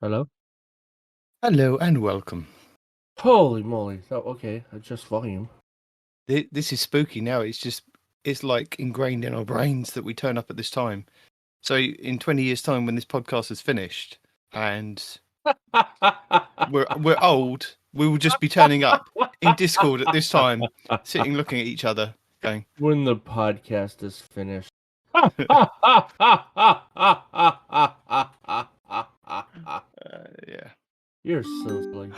Hello? Hello and welcome. Holy moly. So, okay, adjust volume. This is spooky now. It's like ingrained in our brains that we turn up at this time. So in 20 years' time, when this podcast is finished and we're old, we will just be turning up in Discord at this time, sitting looking at each other, going, When the podcast is finished. yeah. You're so silly.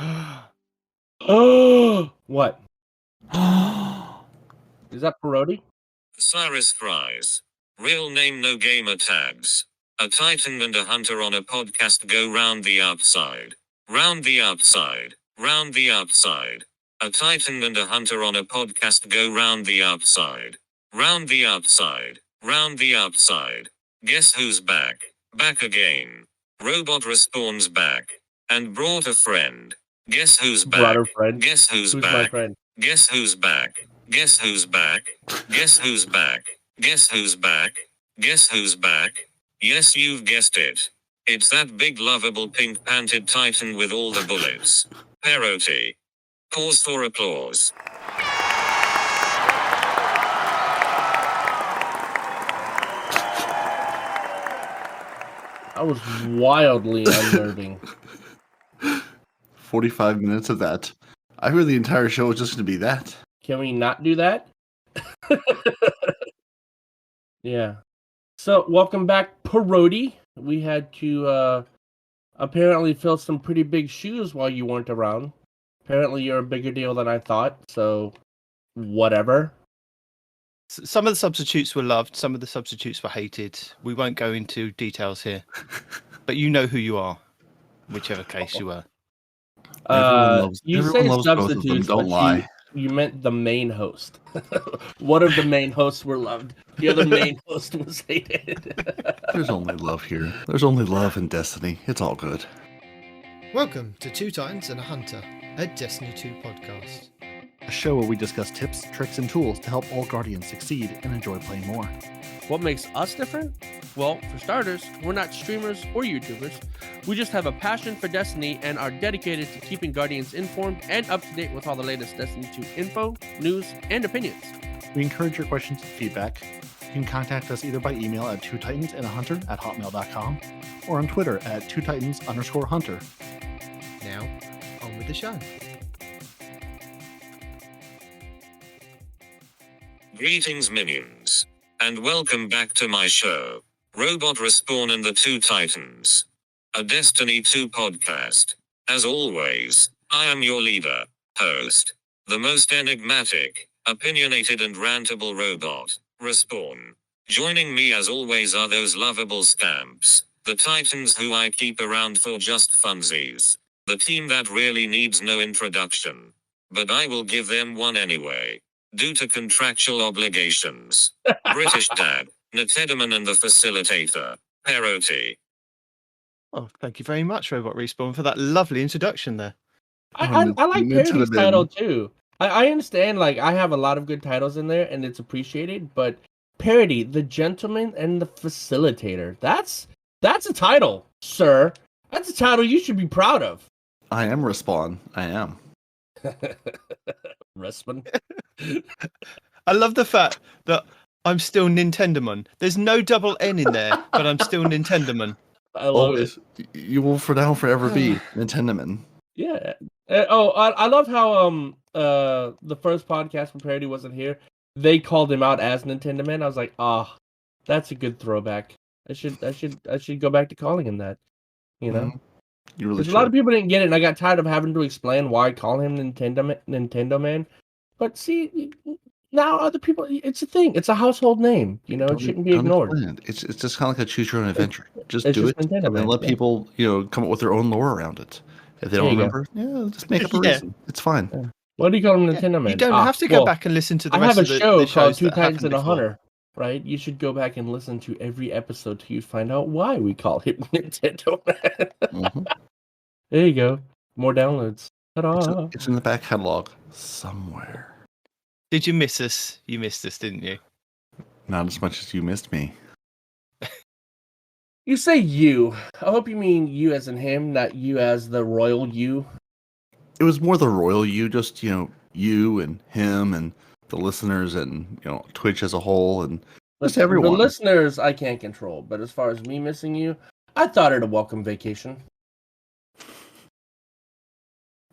Oh, what? Is that parody? Cyrus Fries. Real name no gamer tags. A titan and a hunter on a podcast go round the outside. Round the outside. Round the outside. A titan and a hunter on a podcast go round the outside. Round the outside. Round the outside. Guess who's back? Back again. Robot respawns back. And brought a friend. Guess who's back? Brought a friend? Guess who's Who's back? my friend? Guess who's back? Guess who's back? Guess who's back? Guess who's back? Guess who's back? Yes, you've guessed it. It's that big lovable pink panted titan with all the bullets. Parody. Pause for applause. That was wildly unnerving. 45 minutes of that. I heard the entire show was just going to be that. Can we not do that? Yeah. So, welcome back, Parody. We had to apparently fill some pretty big shoes while you weren't around. Apparently, you're a bigger deal than I thought, so whatever. Some of the substitutes were loved, some of the substitutes were hated. We won't go into details here, but you know who you are, whichever case you were. You everyone say loves both of them, substitutes, don't but lie. you meant the main host. One of the main hosts were loved. The other main host was hated. There's only love here. There's only love and destiny. It's all good. Welcome to Two Titans and a Hunter, a Destiny 2 podcast. A show where we discuss tips, tricks, and tools to help all Guardians succeed and enjoy playing more. What makes us different? Well, for starters, we're not streamers or YouTubers. We just have a passion for Destiny and are dedicated to keeping Guardians informed and up to date with all the latest Destiny 2 info, news, and opinions. We encourage your questions and feedback. You can contact us either by email at twotitansandahunter@hotmail.com or on Twitter at twotitans_hunter. Now, on with the show. Greetings, minions. And welcome back to my show, Robot Respawn and the Two Titans, a Destiny 2 podcast. As always, I am your leader, host, the most enigmatic, opinionated and rantable robot, Respawn. Joining me as always are those lovable scamps, the Titans who I keep around for just funsies. The team that really needs no introduction. But I will give them one anyway. Due to contractual obligations. British Dad, Netedaman and the Facilitator, Parody. Oh, thank you very much, Robot Respawn, for that lovely introduction there. I like Parody's Netedaman. title too. I understand, like, I have a lot of good titles in there and it's appreciated, but Parody, the Gentleman and the Facilitator, that's a title, sir. That's a title you should be proud of. I am Respawn. I am. Respawn. I love the fact that I'm still Nintendoman. There's no double N in there, but I'm still Nintendoman. I love Always. it. You will for now forever be Nintendoman. Yeah. I love how the first podcast when Parody wasn't here, they called him out as Nintendo Man. I was like, that's a good throwback. I should go back to calling him that. You know, You really because should. a lot of people didn't get it, and I got tired of having to explain why I call him Nintendo Man. But see, now other people, it's a thing. It's a household name. You know, it shouldn't be Don't ignored. explain it. It's just kind of like a choose your own adventure. Just it's do just it Nintendo and Man, let yeah. people, come up with their own lore around it. If they There don't you go. remember, just make up a Yeah. reason. It's fine. What do you call him, Nintendo Man? You don't have to go well, back and listen to the I rest have a of the show the called shows Two that Titans happened and a before. Hunter, right? You should go back and listen to every episode till you find out why we call him Nintendo Man. Mhm. There you go. More downloads. Ta-da. It's in the back catalog somewhere. Did you miss us? You missed us, didn't you? Not as much as you missed me. You say you. I hope you mean you as in him, not you as the royal you. It was more the royal you, just you and him and the listeners and Twitch as a whole and just Listen, everyone. The listeners I can't control, but as far as me missing you, I thought it a welcome vacation.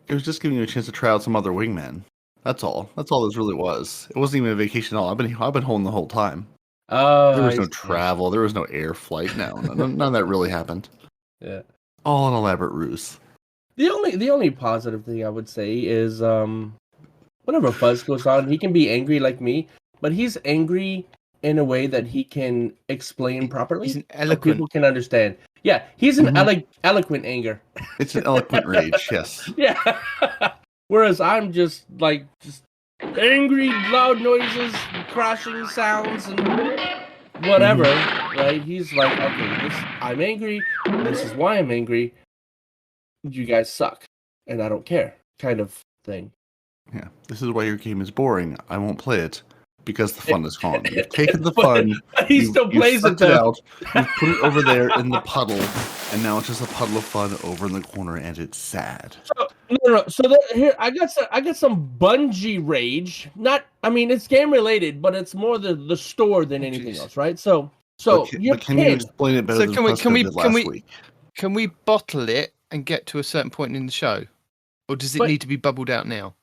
It was just giving you a chance to try out some other wingmen. That's all. That's all this really was. It wasn't even a vacation at all. I've been home the whole time. There was no travel. There was no air flight. No, none of that really happened. Yeah. All an elaborate ruse. The only positive thing I would say is whenever Fuzz goes on, he can be angry like me, but he's angry in a way that he can explain properly. He's an so eloquent. people can understand. Yeah, he's an eloquent anger. It's an eloquent rage, yes. Yeah. Whereas I'm just angry, loud noises, crashing sounds, and whatever. Right? He's like, okay, I'm angry. This is why I'm angry. You guys suck, and I don't care, kind of thing. Yeah, this is why your game is boring. I won't play it because the fun is gone. You've taken the fun. He still plays it though. though. You've put it over there in the puddle, and now it's just a puddle of fun over in the corner, and it's sad. So, no. So here, I got some Bungie rage. It's game related, but it's more the store than anything else, right? So But can you explain it better So than can we- Preston can we- did can last we- week? Can we bottle it and get to a certain point in the show, or does it But- need to be bubbled out now?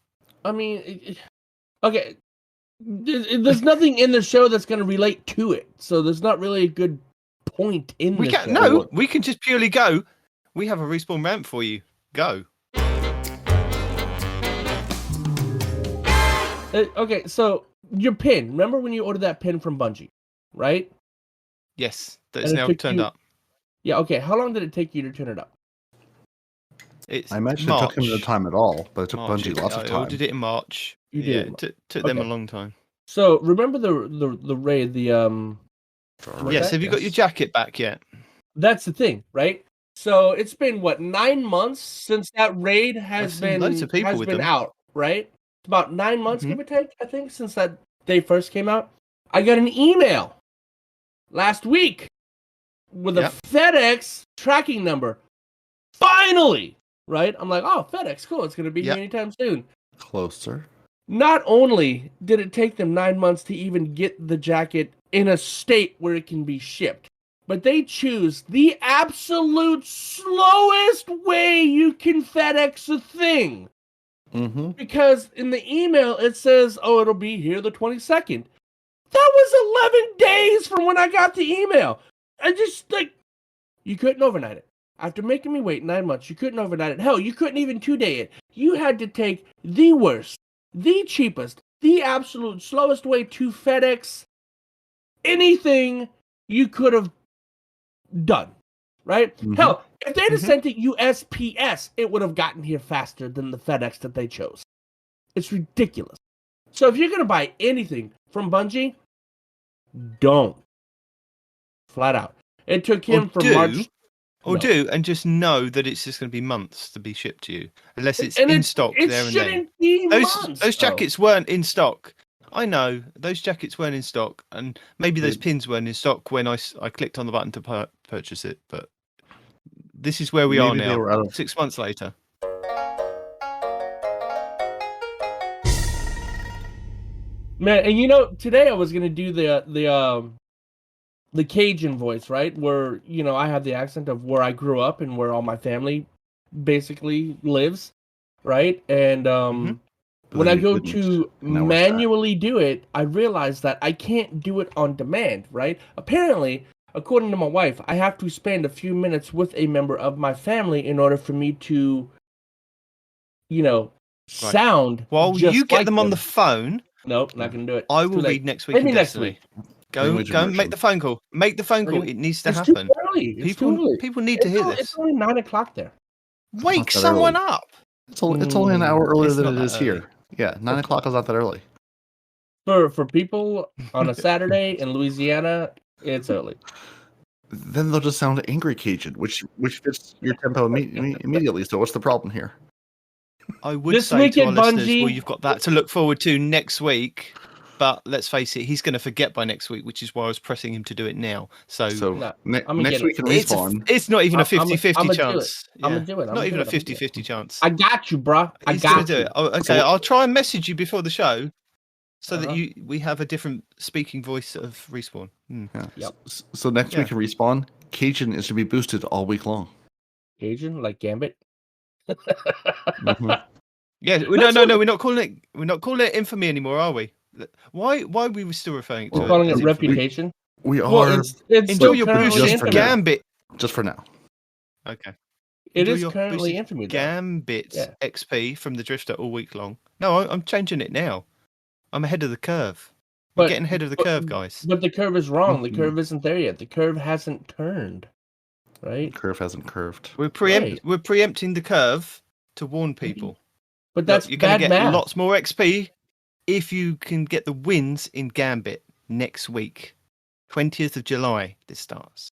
Okay. There's nothing in the show that's going to relate to it, so there's not really a good point in We the can show. no. We can just purely go. We have a respawn ramp for you. Go. Okay, so your pin. Remember when you ordered that pin from Bungie, right? Yes, that's And it now took turned you- up. Yeah. Okay. How long did it take you to turn it up? It's I imagine March. it took him no time at all, but it took March. Bungie lots of I time. ordered it in March. You Yeah, did. it took them a Okay. long time. So remember the raid, Yes. Have you got your jacket back yet? That's the thing, right? So it's been 9 months since that raid has seen been loads of people with them. out, right? It's about 9 months, Mhm. give or take, I think, since that day first came out. I got an email last week with a Yep. FedEx tracking number. Finally, right? I'm like, oh, FedEx, cool. It's gonna be Yep. here anytime soon. Closer. Not only did it take them 9 months to even get the jacket in a state where it can be shipped, but they choose the absolute slowest way you can FedEx a thing. Mm-hmm. Because in the email it says, oh, it'll be here the 22nd. That was 11 days from when I got the email. I just, you couldn't overnight it. After making me wait 9 months, you couldn't overnight it. Hell, you couldn't even 2-day it. You had to take the worst, the cheapest, the absolute slowest way to FedEx anything you could have done, right? Mhm. Hell, if they'd have Mhm. sent it USPS, it would have gotten here faster than the FedEx that they chose. It's ridiculous. So if you're going to buy anything from Bungie, don't. Flat out. It took him Or from do, March. Or No. do, and just know that it's just going to be months to be shipped to you, unless it's And in stock it there and then. shouldn't be months, Those though. jackets weren't in stock. I know those jackets weren't in stock, and maybe those pins weren't in stock when I clicked on the button to purchase it. But this is where we are Maybe they now, were out of- 6 months later. Man, and today I was gonna do the Cajun voice, right? Where I have the accent of where I grew up and where all my family basically lives, right? And But when then I you go didn't, to and now we're sad. manually do it, I realize that I can't do it on demand, right? Apparently, according to my wife, I have to spend a few minutes with a member of my family in order for me to, sound. While just you get like them on the phone, Nope, not gonna do it. I It's too will late. read next week. Maybe in next Destiny. week. Go Language and make immersion. the phone call. Make the phone call. Maybe- It needs to It's happen. too early. It's too early. People need to hear It's this. only 9 o'clock there. Wake that someone early. up. It's only an hour earlier It's than not it that is here. Yeah, 9 o'clock is not that early. For people on a Saturday in Louisiana, it's early. Then they'll just sound angry Cajun, which fits your tempo immediately. So what's the problem here? I would This say week to at our listeners, Bungie- well, you've got that to look forward to next week. But let's face it, he's going to forget by next week, which is why I was pressing him to do it now. So, No, I'ma next get it. week can it's, respawn. it's not even a I'ma 50-50 do it. chance. I'ma Yeah. do it. I'ma Not even do a it. I'ma do it. 50-50 chance. I got you, bro. I He's going got to do you. it. Oh, okay, So- I'll try and message you before the show so that Uh-huh. we have a different speaking voice of respawn. Yeah. Yep. So next Yeah. week can respawn. Cajun is to be boosted all week long. Asian, like Gambit. Mhm. Yeah, That's no, what- we're not calling it infamy anymore, are we? Why are we still referring to We're it? calling as it infamy? reputation. We Well, are it's Enjoy still your currently just boosted for infamy. now. Gambit. just for now. Okay. It Enjoy is your currently boosted infamy. Though. Gambit Yeah. XP from the Drifter all week long. No, I'm changing it now. I'm ahead of the curve. We're getting ahead of the curve, guys. But the curve is wrong. The Mhm. curve isn't there yet. The curve hasn't turned. Right? Curve hasn't curved. We're Right. we're preempting the curve to warn people. But Look, that's you're going bad to get math. lots more XP if you can get the wins in Gambit next week. 20th of July, this starts.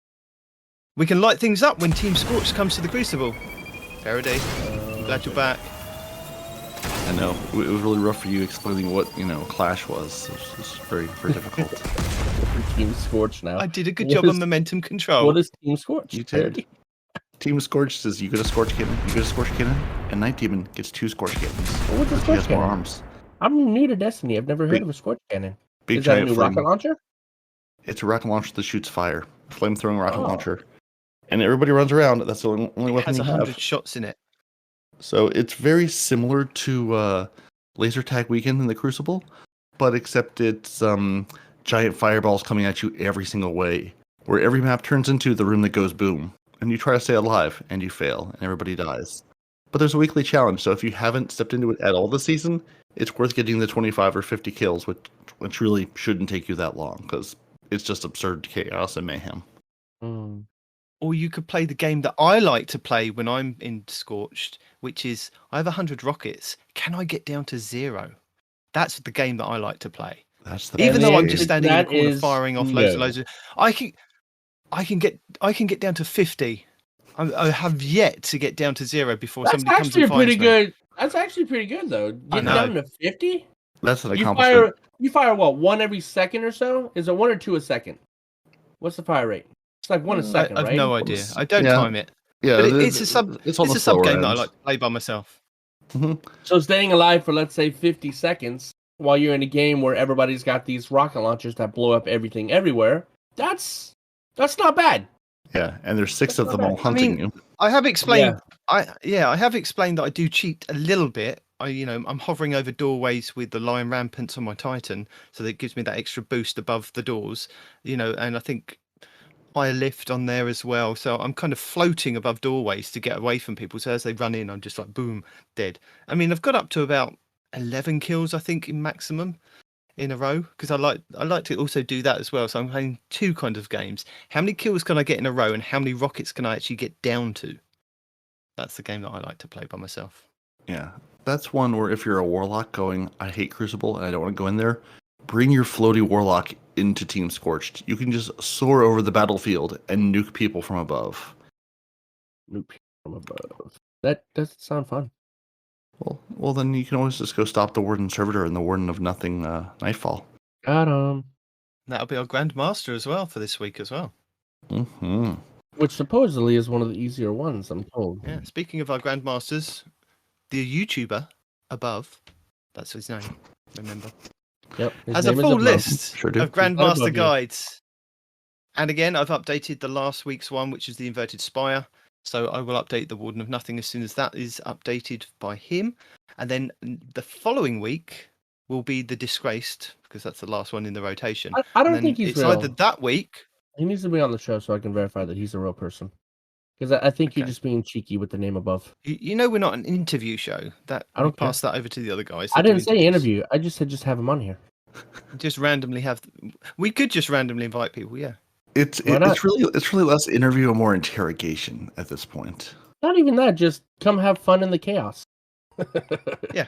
We can light things up when Team Scorch comes to the Crucible. Faraday, I'm glad you're back. I know it was really rough for you explaining what Clash was. It was very very difficult. Team Scorch now. I did a good What job is- on momentum control. What is Team Scorch? You did. Team Scorch says you get a Scorch Cannon, you get a Scorch Cannon, and Night Demon gets 2 Scorch Cannons. What's a But he Scorch has more Cannon? arms. I'm new to Destiny. I've never heard Big- of a Scorch Cannon. Big Is that a giant new flame. rocket launcher? It's a rocket launcher that shoots fire. Flamethrowing rocket Oh. launcher. And everybody runs around. That's the only It weapon has you 100 have. shots in it. So it's very similar to Laser Tag Weekend in the Crucible, but except it's giant fireballs coming at you every single way, where every map turns into the room that goes boom, and you try to stay alive, and you fail, and everybody dies. But there's a weekly challenge, so if you haven't stepped into it at all this season, it's worth getting the 25 or 50 kills, which really shouldn't take you that long, because it's just absurd chaos and mayhem. Mm. Or you could play the game that I like to play when I'm in Scorched, which is I have 100 rockets. Can I get down to 0? That's the game that I like to play. That's the Even And though I'm there- just standing in a that corner is firing off loads and no. loads of, I can get down to 50. I have yet to get down to 0 before That's somebody comes actually and pretty finds me. good. That's actually pretty good though. I Getting know. down to 50. That's an You accomplishment. fire what? One every second or so? Is it 1 or 2 a second? What's the fire rate? It's like 1 a second, I've right? no idea. I don't Yeah. time it. Yeah, But it's a sub. It's on It's the a sub slower game that I end. like to play by myself. So staying alive for let's say 50 seconds while you're in a game where everybody's got these rocket launchers that blow up everything everywhere. That's not bad. Yeah, and there's 6 That's of them not all bad. hunting I mean, you. I have explained. I have explained that I do cheat a little bit. I'm hovering over doorways with the Lion Rampants on my Titan, so that gives me that extra boost above the doors. And I think I lift on there as well, so I'm kind of floating above doorways to get away from people. So as they run in, I'm just like boom, dead. I mean, I've got up to about 11 kills, I think, in maximum in a row, because I like to also do that as well. So I'm playing 2 kind of games. How many kills can I get in a row, and how many rockets can I actually get down to? That's the game that I like to play by myself. Yeah, that's one where if you're a warlock going, I hate Crucible and I don't want to go in there, bring your floaty warlock into Team Scorched. You can just soar over the battlefield and nuke people from above. Nope, from above. That doesn't sound fun. Well, then you can always just go stop the Warden Servitor and the Warden of Nothing Nightfall. Got That'll be our Grandmaster as well for this week as well. Mm-hmm. Which supposedly is one of the easier ones, I'm told. Yeah. Speaking of our Grandmasters, the YouTuber above, that's his name. Remember, Yep. his has a name is full above. list Sure do. of Above Grandmaster you. guides. And again, I've updated the last week's one, which is the Inverted Spire. So I will update the Warden of Nothing as soon as that is updated by him. And then the following week will be the Disgraced, because that's the last one in the rotation. I don't And think then he's it's real. either that week. He needs to be on the show so I can verify that he's a real person. Because I think you're Okay. just being cheeky with the name above. You know, we're not an interview show. That I don't we pass that over to the other guys. I that do didn't say interviews. interview. I just said just have him on here. Just randomly have. We could just randomly invite people. Yeah. It's Why not? it's really less interview and more interrogation at this point. Not even that. Just come have fun in the chaos. Yeah.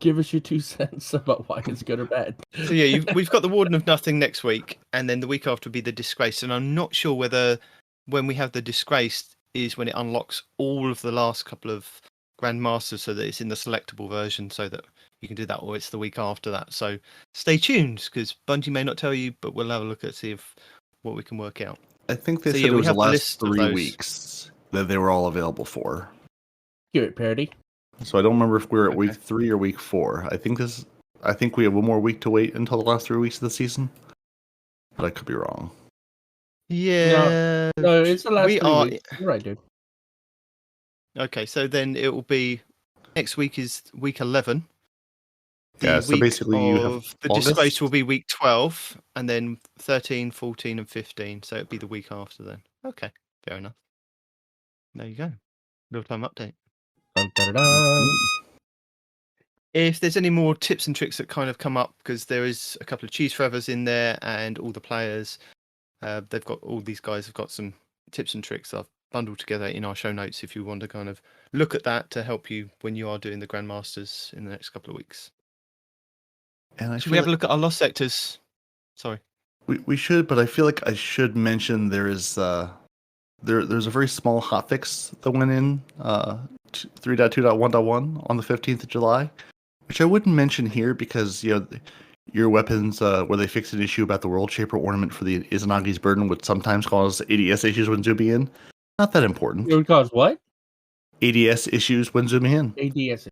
Give us your 2 cents about why it's good or bad. So yeah, we've got the Warden of Nothing next week, and then the week after will be the Disgraced. And I'm not sure whether when we have the Disgraced is when it unlocks all of the last couple of Grandmaster so that it's in the selectable version so that you can do that, or it's the week after that. So stay tuned because Bungie may not tell you, but we'll have a look at see if what we can work out. I think they So, said yeah, it we was the have the last list of 3 those. weeks that they were all available for. Hear it, Parody. So I don't remember if we're at Okay. week 3 or week 4. I think we have one more week to wait until the last 3 weeks of the season. But I could be wrong. Yeah. No, it's the last we 3 are weeks. You're right, dude. okay. So then it will be next week is week 11. The Yeah, so week basically you have of the August? disgrace will be week 12, and then 13, 14, and 15. So it'll be the week after then. Okay, fair enough. There you go. Real time update. Dun, dun, dun, dun. If there's any more tips and tricks that kind of come up, because there is a couple of cheese forevers in there, and all the players, they've got all these guys have got some tips and tricks I've bundled together in our show notes. If you want to kind of look at that to help you when you are doing the Grandmasters in the next couple of weeks. And I Should feel we have a like look at our lost sectors? Sorry. we should, but I feel like I should mention there is there's a very small hotfix that went in 3.2.1.1 on the 15th of July, which I wouldn't mention here because your weapons where they fixed an issue about the World Shaper ornament for the Izanagi's Burden would sometimes cause ADS issues when zooming in. Not that important. It would cause what? ADS issues when zooming in. ADS.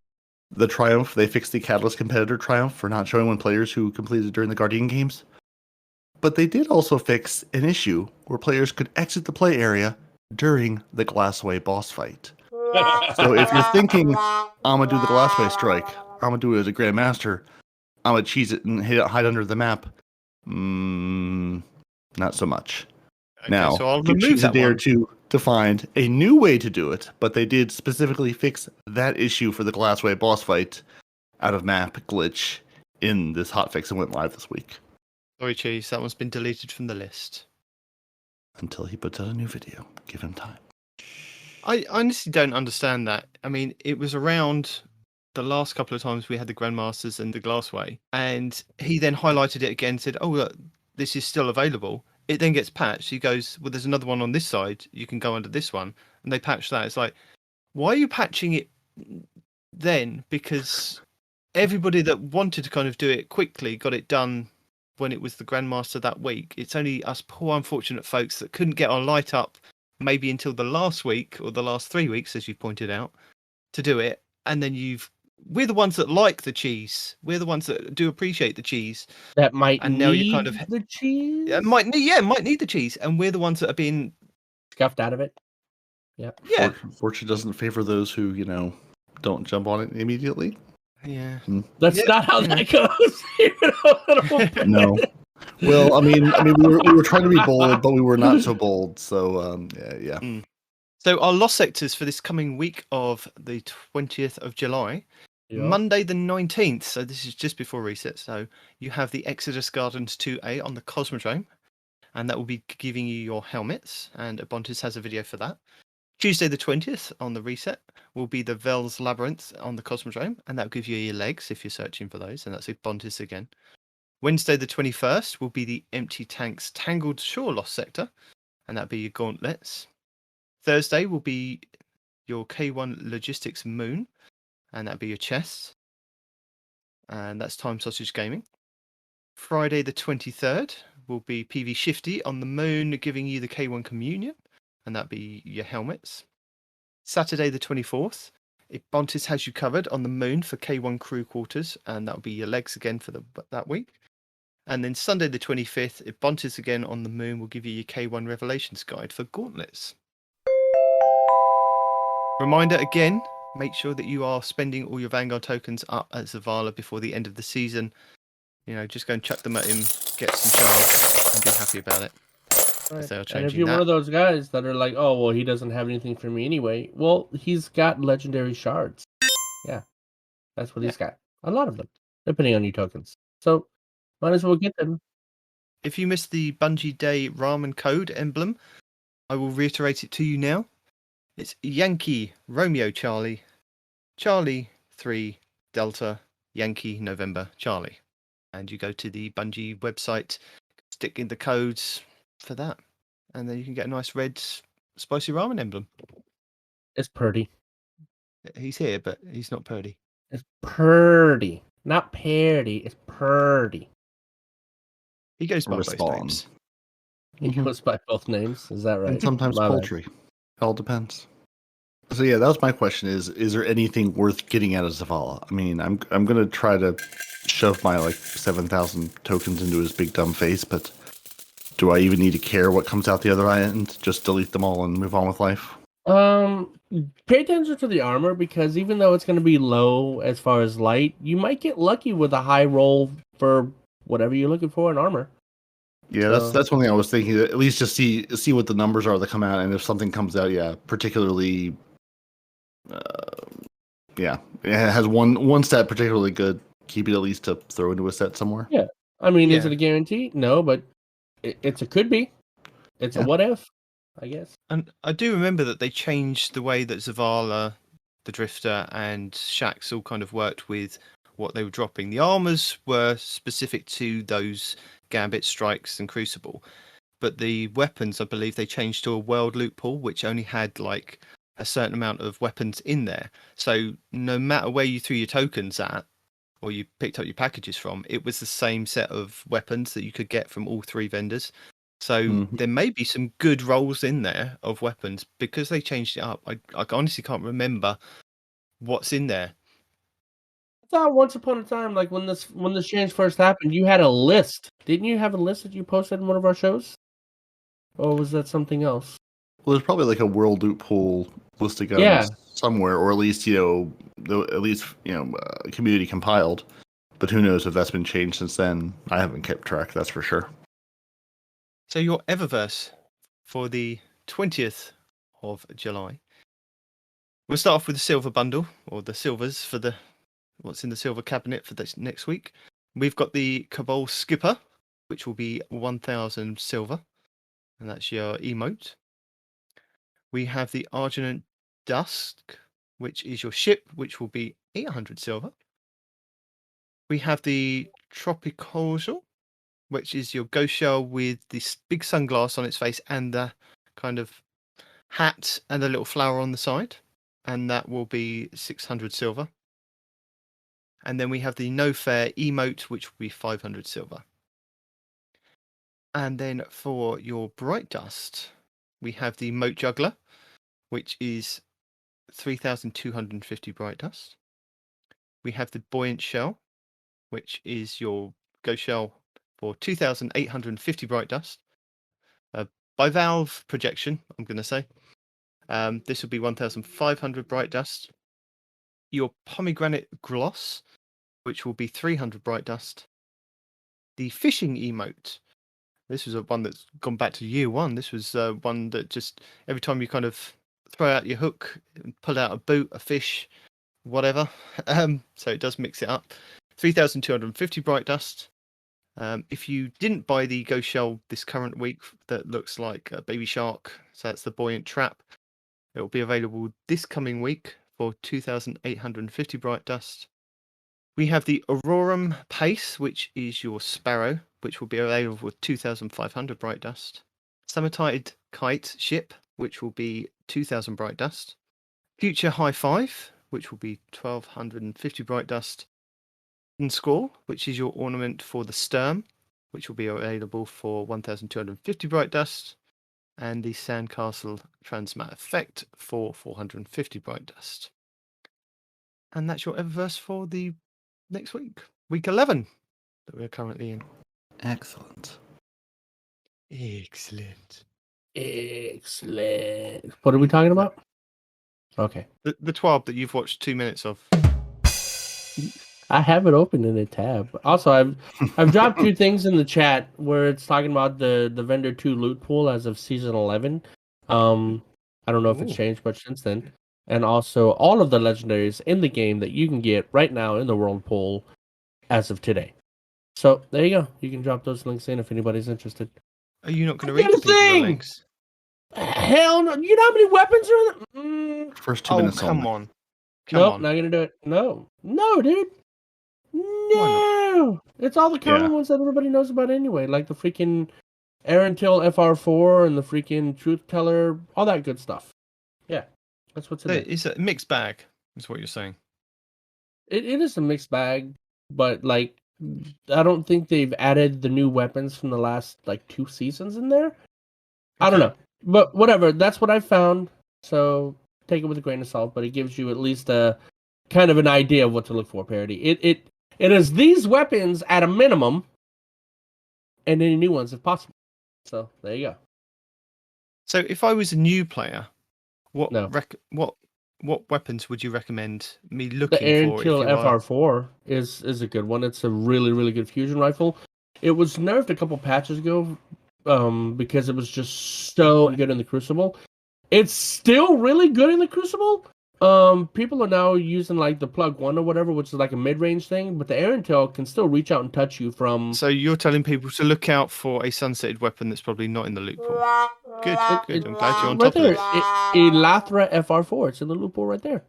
The Triumph, they fixed the Catalyst competitor Triumph for not showing when players who completed during the Guardian games. But they did also fix an issue where players could exit the play area during the Glassway boss fight. So if you're thinking, I'm going to do the Glassway strike, I'm going to do it as a Grandmaster, I'm going to cheese it and hide under the map, not so much. Okay, Now, so I'll you can remove choose a that day or one. two to find a new way to do it, but they did specifically fix that issue for the Glassway boss fight out of map glitch in this hotfix that went live this week. Sorry, Cheese, that one's been deleted from the list. Until he puts out a new video. Give him time. I honestly don't understand that. I mean, it was around the last couple of times we had the Grandmasters and the Glassway, and he then highlighted it again, said, "Oh, look, this is still available." It then gets patched. He goes, "Well, there's another one on this side. You can go under this one," and they patch that. It's like, why are you patching it then? Because everybody that wanted to kind of do it quickly got it done when it was the Grandmaster that week. It's only us poor unfortunate folks that couldn't get our light up maybe until the last week or the last 3 weeks, as you pointed out, to do it. And then we're the ones that like the cheese. We're the ones that do appreciate the cheese. That might And need now you kind of the cheese. might need the cheese, and we're the ones that are being Scuffed out of it. yeah. Fortune doesn't favor those who, don't jump on it immediately. Yeah. That's Yeah, not how yeah. that goes. A little bit. No. Well, I mean, we were trying to be bold, but we were not so bold. So, yeah. So our lost sectors for this coming week of the 20th of July, Yep. Monday the 19th. So this is just before reset. So you have the Exodus Gardens 2A on the Cosmodrome, and that will be giving you your helmets. And Abontis has a video for that. Tuesday the 20th on the reset will be the Vel's Labyrinth on the Cosmodrome, and that will give you your legs if you're searching for those, and that's Abontis again. Wednesday the 21st will be the Empty Tanks Tangled Shore Lost Sector, and that'll be your gauntlets. Thursday will be your K1 Logistics Moon, and that'll be your chests. And that's Time Sausage Gaming. Friday the 23rd will be PV Shifty on the Moon, giving you the K1 Communion, and that'll be your helmets. Saturday the 24th, Abontis has you covered on the Moon for K1 Crew Quarters, and that'll be your legs again for that week. And then Sunday the 25th, Abontis again on the Moon will give you your K1 Revelations Guide for gauntlets. Reminder again, make sure that you are spending all your Vanguard tokens up at Zavala before the end of the season. Just go and chuck them at him, get some shards, and be happy about it. Right. They are And if changing you're one that. of those guys that are like, oh, well, he doesn't have anything for me anyway. Well, he's got legendary shards. Yeah. That's what he's got. A lot of them, depending on your tokens. So might as well get them. If you missed the Bungie Day Ramen code emblem, I will reiterate it to you now. It's Yankee Romeo Charlie, Charlie 3 Delta Yankee November Charlie. And you go to the Bungie website, stick in the codes for that, and then you can get a nice red spicy ramen emblem. It's pretty. He's here, but he's not Purdy. It's Purdy, not Parody. It's Purdy. He goes by both Respawn. names. He goes by both names. Is that right? And sometimes My bad. poultry. It all depends. So yeah, that was my question: is there anything worth getting out of Zavala? I mean, I'm gonna try to shove my like 7,000 tokens into his big dumb face, but do I even need to care what comes out the other end? Just delete them all and move on with life. Pay attention to the armor, because even though it's going to be low as far as light, you might get lucky with a high roll for whatever you're looking for in armor. Yeah, that's one thing I was thinking. At least just see what the numbers are that come out, and if something comes out, yeah, particularly, it has one stat particularly good. Keep it at least to throw into a set somewhere. Yeah, I mean, is Yeah. it a guarantee? No, but it's a could be. It's a Yeah. what if, I guess. And I do remember that they changed the way that Zavala, the Drifter, and Shaxx all kind of worked with what they were dropping. The armors were specific to those Gambit, Strikes, and Crucible, but the weapons, I believe, they changed to a world loot pool, which only had like a certain amount of weapons in there. So no matter where you threw your tokens at, or you picked up your packages from, it was the same set of weapons that you could get from all three vendors. So there may be some good rolls in there of weapons because they changed it up. I honestly can't remember what's in there. I thought once upon a time, like when this change first happened, you had a list. Didn't you have a list that you posted in one of our shows? Or was that something else? Well, there's probably like a world loot pool list of guns Yeah. somewhere, or at least community compiled. But who knows if that's been changed since then? I haven't kept track. That's for sure. So your Eververse for the 20th of July. We'll start off with the silver bundle, or the silvers for what's in the silver cabinet for this next week. We've got the Cabal Skipper, which will be 1,000 silver, and that's your emote. We have the Argent Dusk, which is your ship, which will be 800 silver. We have the Tropicoso, which is your ghost shell with this big sunglass on its face and the kind of hat and a little flower on the side, and that will be 600 silver. And then we have the No Fair emote, which will be 500 silver. And then for your Bright Dust, we have the Moat Juggler, which is 3,250 Bright Dust. We have the Buoyant Shell, which is your Ghost Shell for 2,850 Bright Dust. By Valve projection, I'm going to say. This will be 1,500 Bright Dust. Your Pomegranate Gloss, which will be 300 Bright Dust. The Fishing emote. This was one that's gone back to year one. This was one that just every time you kind of throw out your hook, pull out a boot, a fish, whatever. So it does mix it up. 3,250 Bright Dust. If you didn't buy the Ghost Shell this current week that looks like a baby shark, so that's the Buoyant Trap, it will be available this coming week for 2,850 Bright Dust. We have the Aurorum Pace, which is your Sparrow, which will be available with 2,500 Bright Dust. Summertide Kite Ship, which will be 2,000 Bright Dust. Future High Five, which will be 1,250 Bright Dust. And Squall, which is your ornament for the Sturm, which will be available for 1,250 Bright Dust. And the Sandcastle Transmat Effect for 450 Bright Dust. And that's your Eververse for the next week. Week 11 that we're currently in. Excellent. Excellent. Excellent. What are we talking about? Okay. The TWAB that you've watched 2 minutes of. I have it open in a tab. Also, I've dropped 2 things in the chat where it's talking about the Vendor 2 loot pool as of season 11. I don't know if it's changed much since then. And also all of the legendaries in the game that you can get right now in the world pool as of today. So there you go. You can drop those links in if anybody's interested. Are you not going to I read did a the thing! links? Hell no. You know how many weapons are in the... First 2 Oh, minutes come only. on. Nope, on. not gonna do it. No, dude. No, it's all the common ones that everybody knows about anyway, like the freaking Aaron Till FR4 and the freaking Truth Teller, all that good stuff. Yeah, that's what's in there. It's a mixed bag. Is what you're saying. It is a mixed bag, but like I don't think they've added the new weapons from the last like 2 seasons in there. I don't Okay. know, but whatever. That's what I found. So take it with a grain of salt, but it gives you at least a kind of an idea of what to look for. Parody. It is these weapons at a minimum, and any new ones if possible. So there you go. So if I was a new player, what No. what weapons would you recommend me The looking Aaron for? Till If you are... FR4 is a good one. It's a really, really good fusion rifle. It was nerfed a couple patches ago because it was just so good in the Crucible. It's still really good in the Crucible. People are now using like the Plug 1 or whatever, which is like a mid-range thing, but the Aaron Till can still reach out and touch you from... So you're telling people to look out for a sunsetted weapon that's probably not in the loot pool. Good, good. I'm glad you're on right top of there. this. Elathra FR4. It's in the loot pool right there.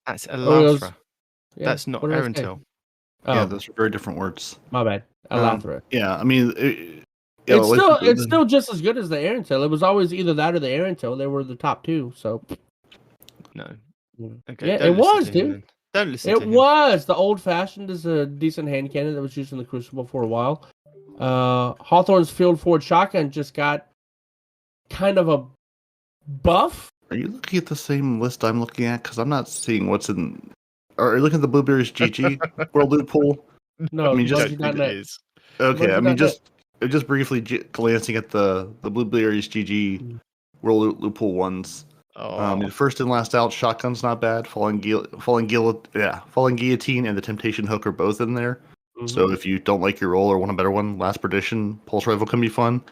That's Or else- Elathra. Yeah, That's not what did I Aaron say? Till. Oh, Yeah, those are very different words. my bad. Elathra. Yeah, I mean, yeah, It's still just as good as the Aaron Till. It was always either that or the Aaron Till. They were the top two. So No. yeah, Okay. yeah don't it listen was, to him dude. then. Don't listen It to him. was. The old fashioned is a decent hand cannon that was used in the Crucible for a while. Hawthorne's Field Forward Shotgun just got kind of a buff. Are you looking at the same list I'm looking at? Because I'm not seeing what's in. Are you looking at the Blueberries GG World Loot Pool? No, I mean, just- Bungie.net. Okay, I mean, Bungie.net. just briefly glancing at the Blueberries GG World Loot Pool ones. Oh, First and last out, shotgun's not bad. Falling guillotine, and the temptation hook are both in there. Mhm. So if you don't like your roll or want a better one, Last Perdition Pulse Rifle can be fun.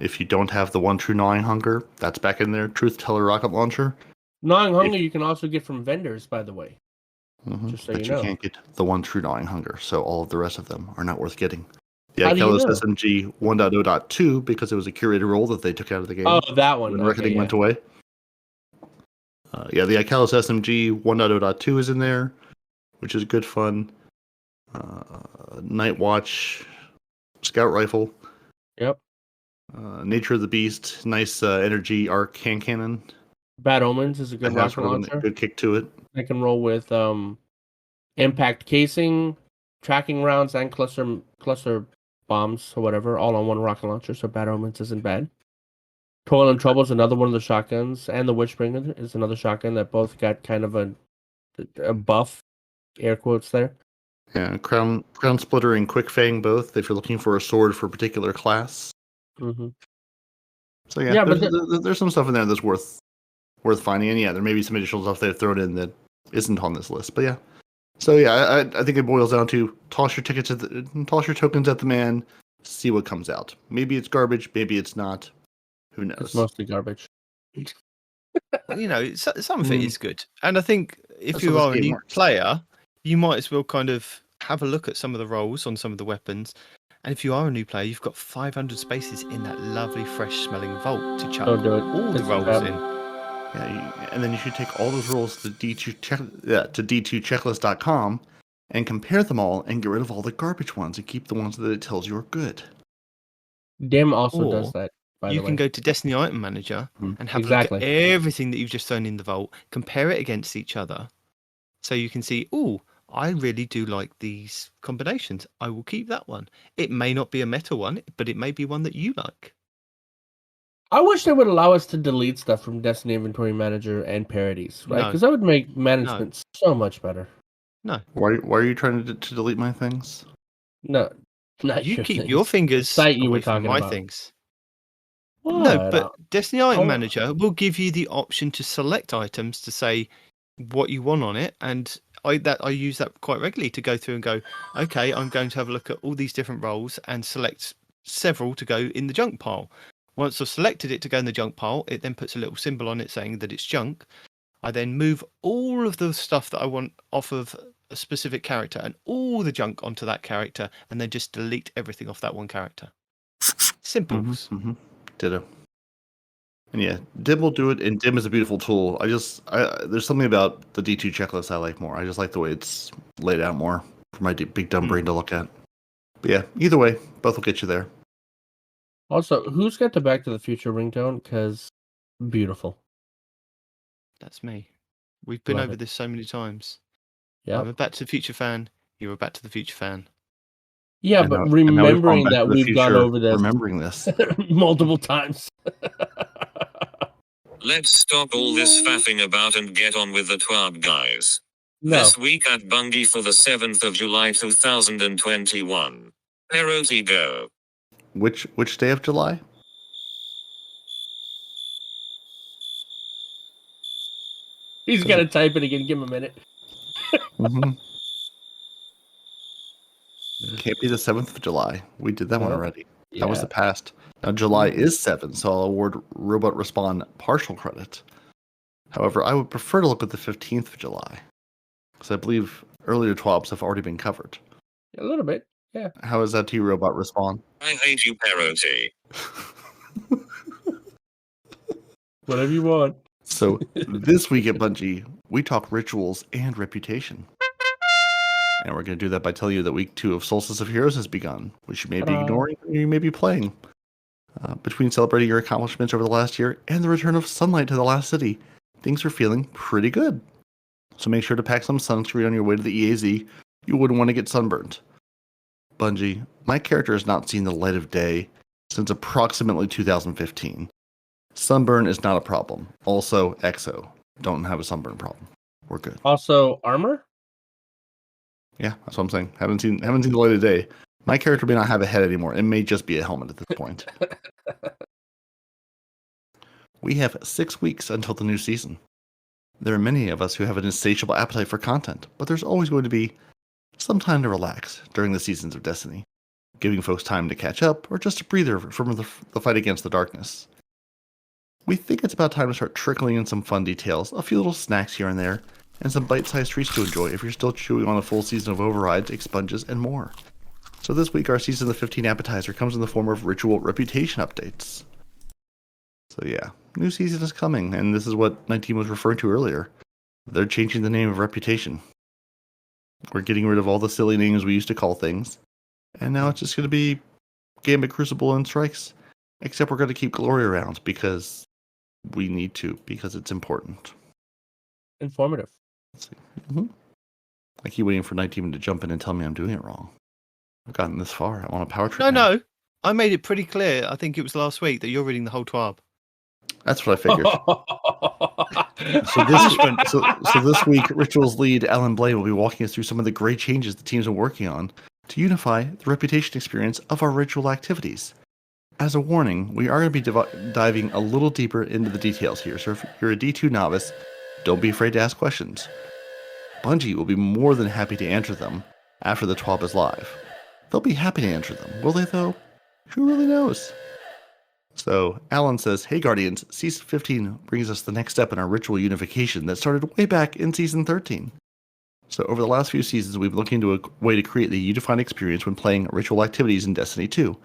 If you don't have the one true gnawing hunger, that's back in there. Truth Teller Rocket Launcher. Gnawing Hunger you can also get from vendors, by the way. Just so But you know. can't get the one true gnawing hunger, so all of the rest of them are not worth getting. The How do you Ikelos know? SMG 1.0.2 because it was a curated roll that they took out of the game Oh, that one. when Okay, reckoning yeah. went away. The Ikelos SMG 1.0.2 is in there, which is good fun. Night Watch Scout Rifle. Yep. Nature of the Beast, nice energy arc hand cannon. Bad Omens is a good That has rocket sort of launcher. a good kick to it. I can roll with impact casing, tracking rounds, and cluster bombs or whatever, all on one rocket launcher. So Bad Omens isn't bad. Toil and Trouble is another one of the shotguns, and the Witchbringer is another shotgun that both got kind of a buff, air quotes there. Yeah, Crown Splitter and Quick Fang both. If you're looking for a sword for a particular class. Mm-hmm. So yeah, Yeah, but there's some stuff in there that's worth finding, and yeah, there may be some additional stuff they've thrown in that isn't on this list, but yeah. So yeah, I think it boils down to toss your tokens at the man, see what comes out. Maybe it's garbage, maybe it's not. Who knows? It's mostly garbage. you know, some of it is good. And I think if That's you how this are a game new works. player, you might as well kind of have a look at some of the rolls on some of the weapons. And if you are a new player, you've got 500 spaces in that lovely, fresh-smelling vault to chuck Don't do it. all the It's rolls crap. in. Yeah, and then you should take all those rolls to d2checklist.com and compare them all and get rid of all the garbage ones and keep the ones that it tells you are good. Dim also Or does that, by You the can way. go to Destiny Item Manager Mhm. and have a Exactly. look at everything that you've just thrown in the vault, compare it against each other, so you can see, oh, I really do like these combinations. I will keep that one. It may not be a meta one, but it may be one that you like. I wish they would allow us to delete stuff from Destiny Inventory Manager and parodies, right? No. Because that would make management so much better. Why are you trying to delete my things? No, not You your keep things. your fingers Site you away were from talking my about. things. What? No, but Destiny Item Oh. Manager will give you the option to select items to say what you want on it, and I use that quite regularly to go through and go, okay, I'm going to have a look at all these different roles and select several to go in the junk pile. Once I've selected it to go in the junk pile, it then puts a little symbol on it saying that it's junk. I then move all of the stuff that I want off of a specific character and all the junk onto that character, and then just delete everything off that one character. Simples. Mm-hmm. Ditto. And yeah, Dim will do it, and Dim is a beautiful tool. There's something about the D2 checklist I like more. I just like the way it's laid out more for my big dumb brain to look at. But yeah, either way, both will get you there. Also, who's got the Back to the Future ringtone? Because beautiful. That's me. We've been Love over it. this so many times. Yeah. I'm a Back to the Future fan. You're a Back to the Future fan. Yeah, And but now we've gone remembering Back that to the we've gone Future over this remembering this. multiple times. Let's stop all this faffing about and get on with the TWAB, guys. No. This week at Bungie for the 7th of July 2021. Parody go. Which day of July? He's got to type it again. Give him a minute. Mm-hmm. Can't be the 7th of July. We did that one No. already. That was Yeah. the past. Now July is 7, so I'll award Robot Respawn partial credit. However, I would prefer to look at the 15th of July, because I believe earlier TWABs have already been covered. A little bit. How is that to you, Robot Respawn? I hate you, Parody. Whatever you want. So this week at Bungie, we talk rituals and reputation. And we're going to do that by telling you that week 2 of Solstice of Heroes has begun, which you may be Ta-da. ignoring or you may be playing. Between celebrating your accomplishments over the last year and the return of sunlight to the last city, things are feeling pretty good. So make sure to pack some sunscreen on your way to the EAZ. You wouldn't want to get sunburned. Bungie, my character has not seen the light of day since approximately 2015. Sunburn is not a problem. Also, EXO, don't have a sunburn problem. We're good. Also, armor? Yeah, that's what I'm saying. Haven't seen the light of day. My character may not have a head anymore. It may just be a helmet at this point. We have 6 weeks until the new season. There are many of us who have an insatiable appetite for content, but there's always going to be some time to relax during the seasons of Destiny, giving folks time to catch up or just a breather from the fight against the darkness. We think it's about time to start trickling in some fun details, a few little snacks here and there, and some bite-sized treats to enjoy if you're still chewing on a full season of overrides, expunges, and more. So this week, our Season of 15 appetizer comes in the form of ritual reputation updates. So yeah, new season is coming, and this is what 19 was referring to earlier. They're changing the name of reputation. We're getting rid of all the silly names we used to call things, and now it's just going to be Gambit, Crucible, and Strikes. Except we're going to keep Glory around because we need to, because it's important. Informative. Mm-hmm. I keep waiting for 19 to jump in and tell me I'm doing it wrong. I've gotten this far. I want a power trip. No. I made it pretty clear. I think it was last week that you're reading the whole TWAB. That's what I figured. So this week, Rituals lead Alan Blay will be walking us through some of the great changes the teams are working on to unify the reputation experience of our ritual activities. As a warning, we are going to be diving a little deeper into the details here, so if you're a D2 novice, don't be afraid to ask questions. Bungie will be more than happy to answer them after the TWAB is live. They'll be happy to answer them. Will they, though? Who really knows? So, Alan says, hey Guardians, Season 15 brings us the next step in our ritual unification that started way back in Season 13. So over the last few seasons, we've been looking into a way to create the unified experience when playing ritual activities in Destiny 2.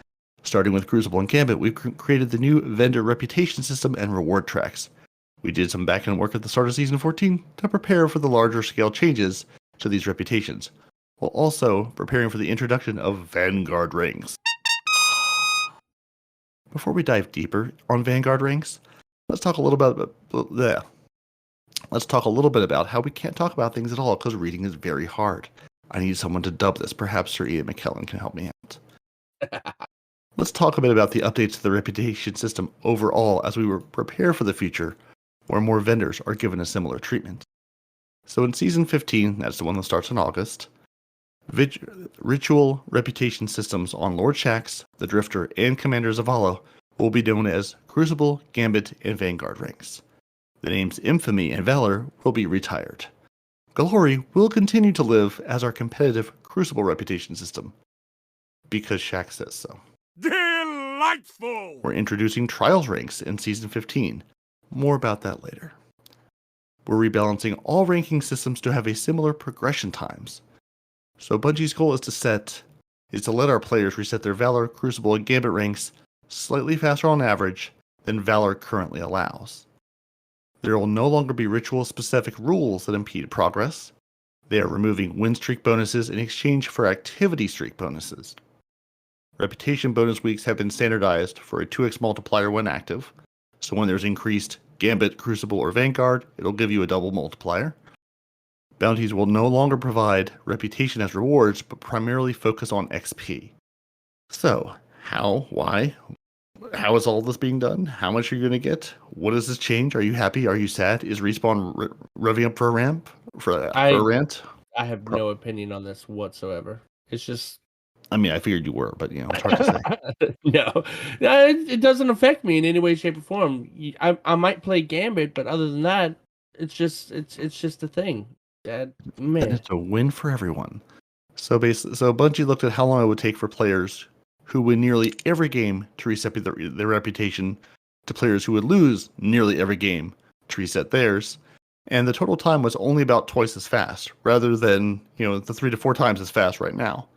Starting with Crucible and Gambit, we've created the new vendor reputation system and reward tracks. We did some back-end work at the start of Season 14 to prepare for the larger scale changes to these reputations, while also preparing for the introduction of Vanguard ranks. Before we dive deeper on Vanguard ranks, let's talk a little bit about how we can't talk about things at all because reading is very hard. I need someone to dub this. Perhaps Sir Ian McKellen can help me out. Let's talk a bit about the updates to the reputation system overall as we prepare for the future, where more vendors are given a similar treatment. So in Season 15, that's the one that starts in August, ritual reputation systems on Lord Shaxx, the Drifter, and Commander Zavala will be known as Crucible, Gambit, and Vanguard ranks. The names Infamy and Valor will be retired. Glory will continue to live as our competitive Crucible reputation system, because Shaxx says so. Delightful! We're introducing Trials ranks in Season 15. More about that later. We're rebalancing all ranking systems to have a similar progression times. So Bungie's goal is to let our players reset their Valor, Crucible, and Gambit ranks slightly faster on average than Valor currently allows. There will no longer be ritual-specific rules that impede progress. They are removing win streak bonuses in exchange for activity streak bonuses. Reputation bonus weeks have been standardized for a 2x multiplier when active, so when there's increased Gambit, Crucible, or Vanguard, it'll give you a double multiplier. Bounties will no longer provide reputation as rewards, but primarily focus on XP. So, how, why, how is all this being done? How much are you going to get? What does this change? Are you happy? Are you sad? Is Respawn revving up for a ramp? For a rant? I have no opinion on this whatsoever. It's just... I mean, I figured you were, but it's hard to say. No, it doesn't affect me in any way, shape, or form. I might play Gambit, but other than that, it's just a thing. Man, and it's a win for everyone. So Bungie looked at how long it would take for players who win nearly every game to reset their reputation to players who would lose nearly every game to reset theirs. And the total time was only about twice as fast, rather than, the 3 to 4 times as fast right now.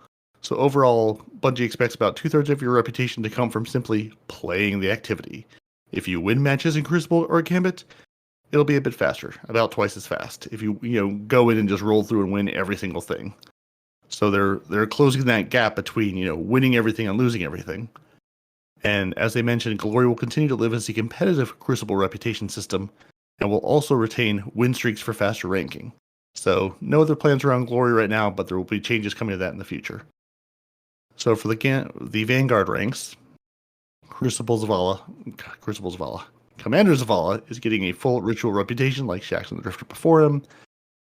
So overall, Bungie expects about 2/3 of your reputation to come from simply playing the activity. If you win matches in Crucible or Gambit, it'll be a bit faster, about twice as fast. If you go in and just roll through and win every single thing. So they're closing that gap between winning everything and losing everything. And as they mentioned, Glory will continue to live as a competitive Crucible reputation system, and will also retain win streaks for faster ranking. So no other plans around Glory right now, but there will be changes coming to that in the future. So for the Vanguard ranks, Crucible Zavala, Commander Zavala is getting a full ritual reputation like Shaxx and the Drifter before him.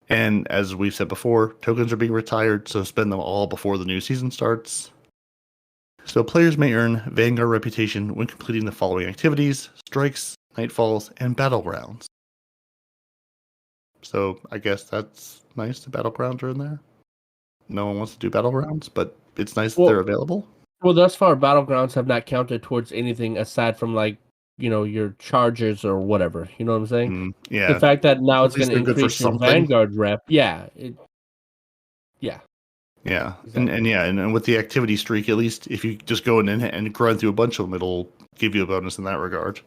And as we've said before, tokens are being retired, so spend them all before the new season starts. So players may earn Vanguard reputation when completing the following activities: strikes, nightfalls, and battlegrounds. So I guess that's nice. The battlegrounds are in there. No one wants to do battlegrounds, but it's nice that they're available. Well, thus far, battlegrounds have not counted towards anything aside from your charges or whatever. You know what I'm saying? Yeah. The fact that now it's going to increase your Vanguard rep. Yeah. Yeah. Exactly. And with the activity streak, at least if you just go in and grind through a bunch of them, it'll give you a bonus in that regard.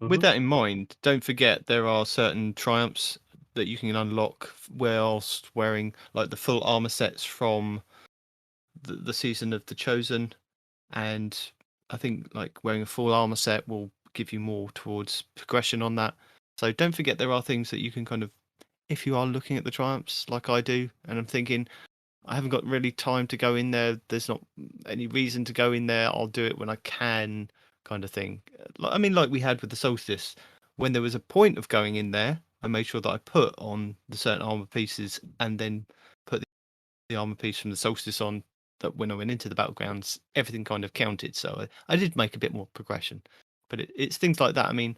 With that in mind, don't forget there are certain triumphs that you can unlock whilst wearing the full armor sets from the season of the Chosen, and I think wearing a full armor set will give you more towards progression on that. So don't forget there are things that you can kind of, if you are looking at the triumphs like I do, and I'm thinking I haven't got really time to go in there, there's not any reason to go in there, I'll do it when I can, kind of thing. I mean, like we had with the Solstice, when there was a point of going in there, I made sure that I put on the certain armor pieces and then put the armor piece from the Solstice on, that when I went into the battlegrounds, everything kind of counted. So I did make a bit more progression. But it's things like that. I mean,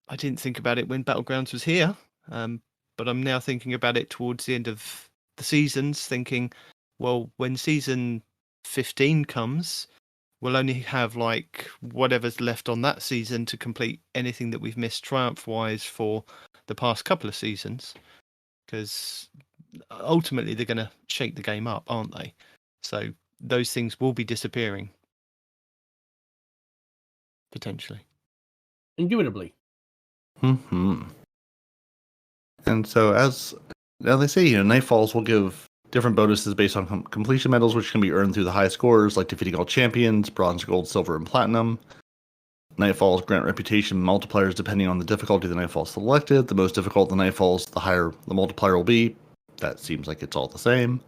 I didn't think about it when Battlegrounds was here, but I'm now thinking about it towards the end of the seasons, thinking, well, when season 15 comes, we'll only have whatever's left on that season to complete anything that we've missed triumph-wise for the past couple of seasons. Because ultimately they're going to shake the game up, aren't they? So those things will be disappearing. Potentially. Indubitably. And so now they say, Nightfalls will give different bonuses based on completion medals, which can be earned through the high scores, like defeating all champions, bronze, gold, silver, and platinum. Nightfalls grant reputation multipliers depending on the difficulty of the Nightfall selected. The most difficult the Nightfalls, the higher the multiplier will be. That seems like it's all the same.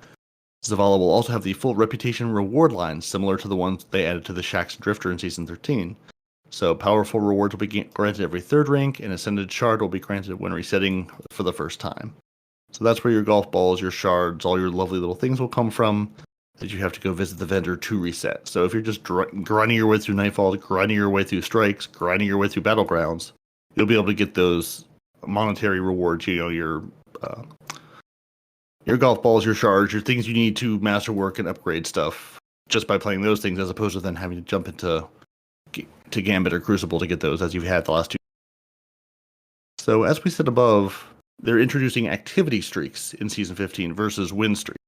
Zavala will also have the full reputation reward lines, similar to the ones they added to the Shaxx and Drifter in Season 13. So powerful rewards will be granted every 3rd rank, and Ascended Shard will be granted when resetting for the first time. So that's where your golf balls, your shards, all your lovely little things will come from, that you have to go visit the vendor to reset. So if you're just grinding your way through Nightfall, grinding your way through Strikes, grinding your way through Battlegrounds, you'll be able to get those monetary rewards, your golf balls, your shards, your things you need to master work and upgrade stuff, just by playing those things, as opposed to then having to jump into Gambit or Crucible to get those, as you've had the last 2. So as we said above, they're introducing activity streaks in Season 15 versus win streaks.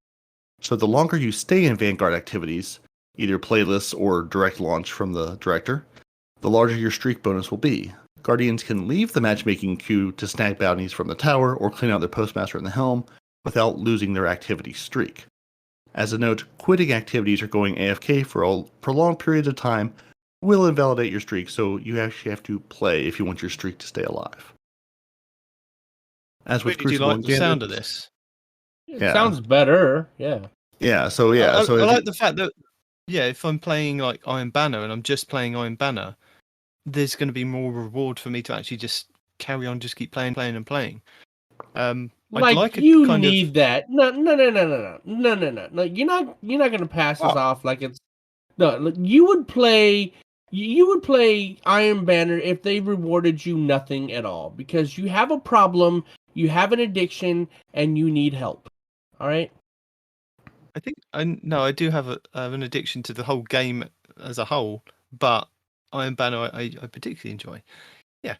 So the longer you stay in Vanguard activities, either playlists or direct launch from the director, the larger your streak bonus will be. Guardians can leave the matchmaking queue to snag bounties from the tower or clean out their postmaster in the helm without losing their activity streak. As a note, quitting activities or going AFK for prolonged periods of time will invalidate your streak, so you actually have to play if you want your streak to stay alive. As with Really do Crucible like and the sound of Gambit, this. It Yeah. sounds better. Yeah. Yeah, so yeah, I so if like you- the fact that if I'm playing like Iron Banner and I'm just playing Iron Banner, there's going to be more reward for me to actually just carry on, just keep playing. I'd like a you kind need of that. No. You're not gonna pass this Oh. off like it's no. Look, you would play Iron Banner if they rewarded you nothing at all because you have a problem, you have an addiction, and you need help. All right. I think I do have an addiction to the whole game as a whole, but Iron Banner I particularly enjoy. Yeah,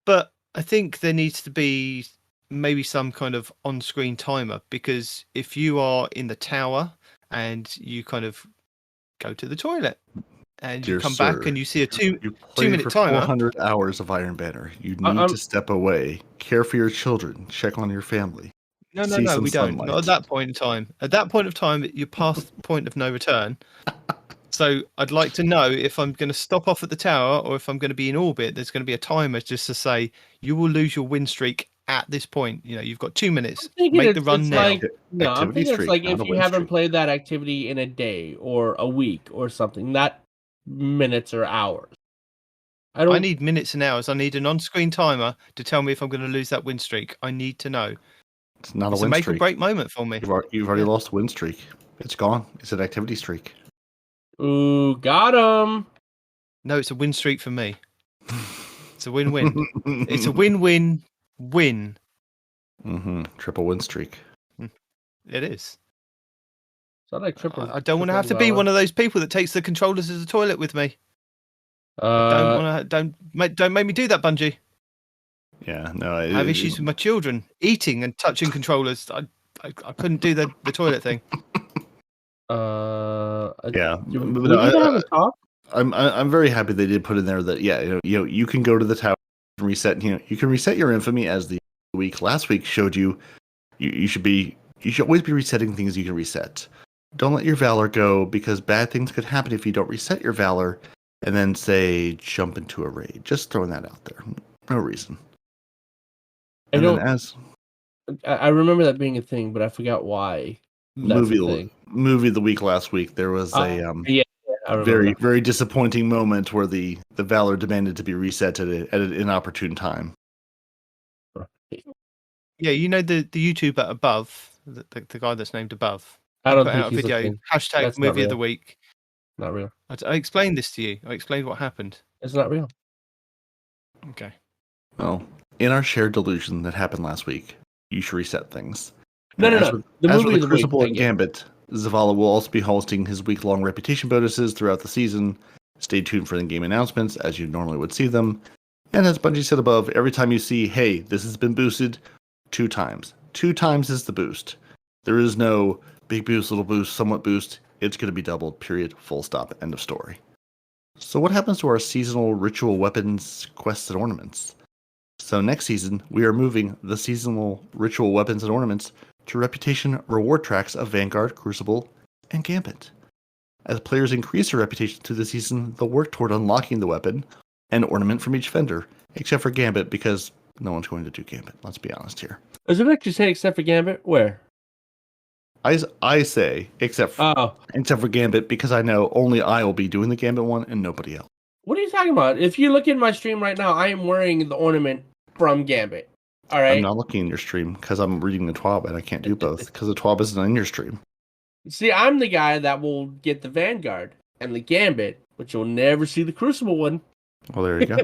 but I think there needs to be maybe some kind of on-screen timer because if you are in the tower and you kind of go to the toilet and Dear you come sir, back and you see a you played 2-minute for timer. 400 hours of Iron Banner. You need I'm- to step away, care for your children, check on your family. No, see some we don't. Not sunlight. at that point in time. At that point of time, you're past the point of no return. So I'd like to know if I'm going to stop off at the tower or if I'm going to be in orbit. There's going to be a timer just to say you will lose your win streak at this point. You've got 2 minutes. thinking Make the it's run now. like no, I'm Activity thinking it's streak, like not if a you win haven't streak. played that activity in a day or a week or something, not minutes or hours. I need minutes and hours. I need an on-screen timer to tell me if I'm going to lose that win streak. I need to know. It's not It's a a win make or streak. break moment for me. You've already lost a win streak. It's gone. It's an activity streak. Ooh, got him. No, it's a win streak for me. It's a win-win. It's a win-win-win. Triple win streak. It is. Is that like triple? I don't want to have to be one of those people that takes the controllers to the toilet with me. Don't make me do that, Bungie. Yeah, no. I have issues with my children eating and touching controllers. I couldn't do the toilet thing. Yeah, You, but we no, need to have a talk. I'm very happy they did put in there that you can go to the tower and reset. You can reset your infamy as the week last week showed you. You should always be resetting things you can reset. Don't let your valor go because bad things could happen if you don't reset your valor and then say jump into a raid. Just throwing that out there. No reason. I And don't. then as I remember that being a thing, but I forgot why. That's the thing. movie of the week last week, there was a Yeah, I remember very that. very disappointing moment where the valor demanded to be reset at an inopportune time. Yeah, the YouTuber above the guy that's named above. I don't put think out a he's a video thing. hashtag That's not movie of the real. week. Not real. I explained this to you. I explained what happened. It's not real. Okay. Well, in our shared delusion that happened last week, you should reset things. No. As with- The as movie with of the week. Crucible I and get it. Gambit, Zavala will also be hosting his week-long reputation bonuses throughout the season. Stay tuned for the game announcements as you normally would see them. And as Bungie said above, every time you see, hey, this has been boosted 2 times. 2 times is the boost. There is no big boost, little boost, somewhat boost. It's going to be doubled, period, full stop, end of story. So what happens to our seasonal ritual weapons, quests, and ornaments? So next season, we are moving the seasonal ritual weapons and ornaments to reputation reward tracks of Vanguard, Crucible, and Gambit. As players increase their reputation through the season, they'll work toward unlocking the weapon and ornament from each vendor, except for Gambit, because no one's going to do Gambit, let's be honest here. Is it actually saying except for Gambit? Where? I say, except for Gambit, because I know only I will be doing the Gambit one and nobody else. What are you talking about? If you look at my stream right now, I am wearing the ornament from Gambit. All right. I'm not looking in your stream because I'm reading the TWAB and I can't do both because the TWAB isn't in your stream. See, I'm the guy that will get the Vanguard and the Gambit, but you'll never see the Crucible one. Well, there you go.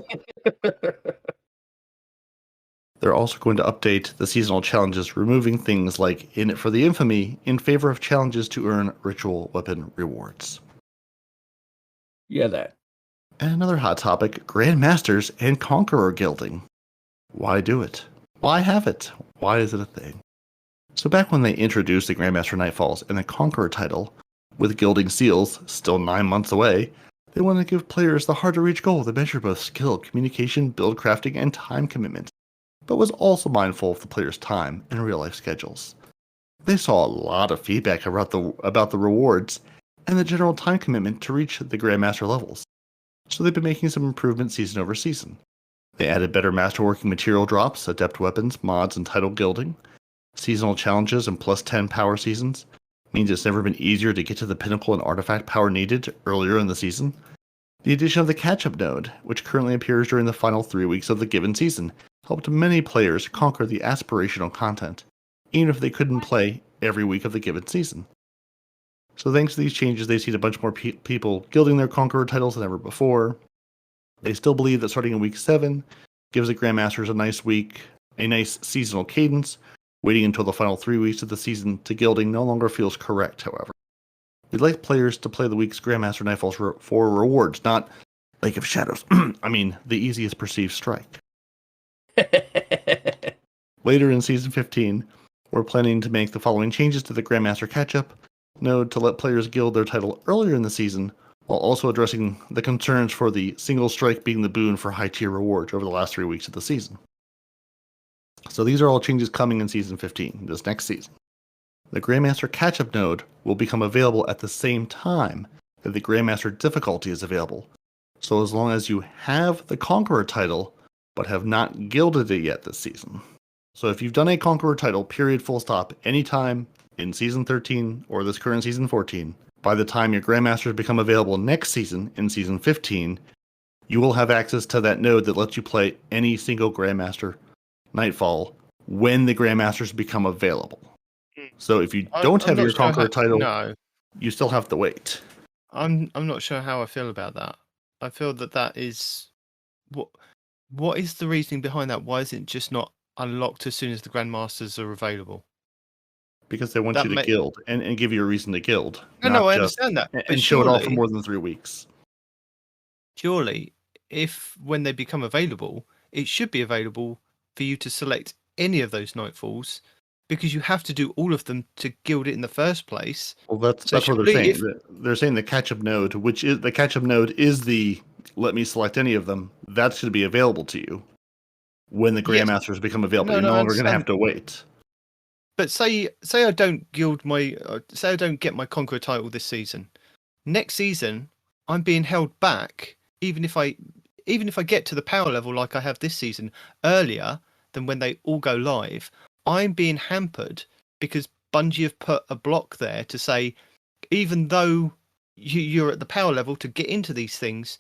They're also going to update the seasonal challenges, removing things like In It for the Infamy in favor of challenges to earn ritual weapon rewards. Yeah, that. And another hot topic, Grandmasters and Conqueror gilding. Why do it? Why have it? Why is it a thing? So back when they introduced the Grandmaster Nightfalls and the Conqueror title, with gilding seals still 9 months away, they wanted to give players the hard-to-reach goal that measured both skill, communication, build crafting, and time commitment, but was also mindful of the player's time and real-life schedules. They saw a lot of feedback about the rewards and the general time commitment to reach the Grandmaster levels. so they've been making some improvements season over season. They added better masterworking material drops, adept weapons, mods, and title gilding. Seasonal challenges and plus 10 power seasons means it's never been easier to get to the pinnacle and artifact power needed earlier in the season. The addition of the catch-up node, which currently appears during the final 3 weeks of the given season, helped many players conquer the aspirational content, even if they couldn't play every week of the given season. So thanks to these changes, they've seen a bunch more people gilding their Conqueror titles than ever before. They still believe that starting in week 7 gives the Grandmasters a nice seasonal cadence. Waiting until the final 3 weeks of the season to gilding no longer feels correct, however. We'd like players to play the week's Grandmaster Nightfalls for rewards, not Lake of Shadows. I mean, the easiest perceived strike. Later in Season 15, we're planning to make the following changes to the Grandmaster Catch-Up node to let players gild their title earlier in the season, while also addressing the concerns for the single strike being the boon for high-tier rewards over the last 3 weeks of the season. So these are all changes coming in Season 15, this next season. The Grandmaster Catch-Up node will become available at the same time that the Grandmaster difficulty is available. So as long as you have the Conqueror title, but have not gilded it yet this season. So if you've done a Conqueror title, period, full stop, anytime in Season 13 or this current Season 14, by the time your Grandmasters become available next season in Season 15, you will have access to that node that lets you play any single Grandmaster Nightfall when the Grandmasters become available. So if you don't have your Conqueror title, you still have to wait. I'm not sure how I feel about that. I feel that is what is the reasoning behind that? Why is it just not unlocked as soon as the Grandmasters are available? Because they want you to guild and give you a reason to guild. No, I understand that. And show it off for more than 3 weeks. Surely, if when they become available, it should be available for you to select any of those Nightfalls, because you have to do all of them to guild it in the first place. Well, that's what they're saying. They're saying the catch-up node, which is the catch-up node, is the let me select any of them. That's going to be available to you when the Grandmasters become available. You're no longer going to have to wait. But say I don't say I don't get my Conqueror title this season. Next season, I'm being held back, even if I get to the power level like I have this season earlier than when they all go live. I'm being hampered because Bungie have put a block there to say, even though you're at the power level to get into these things,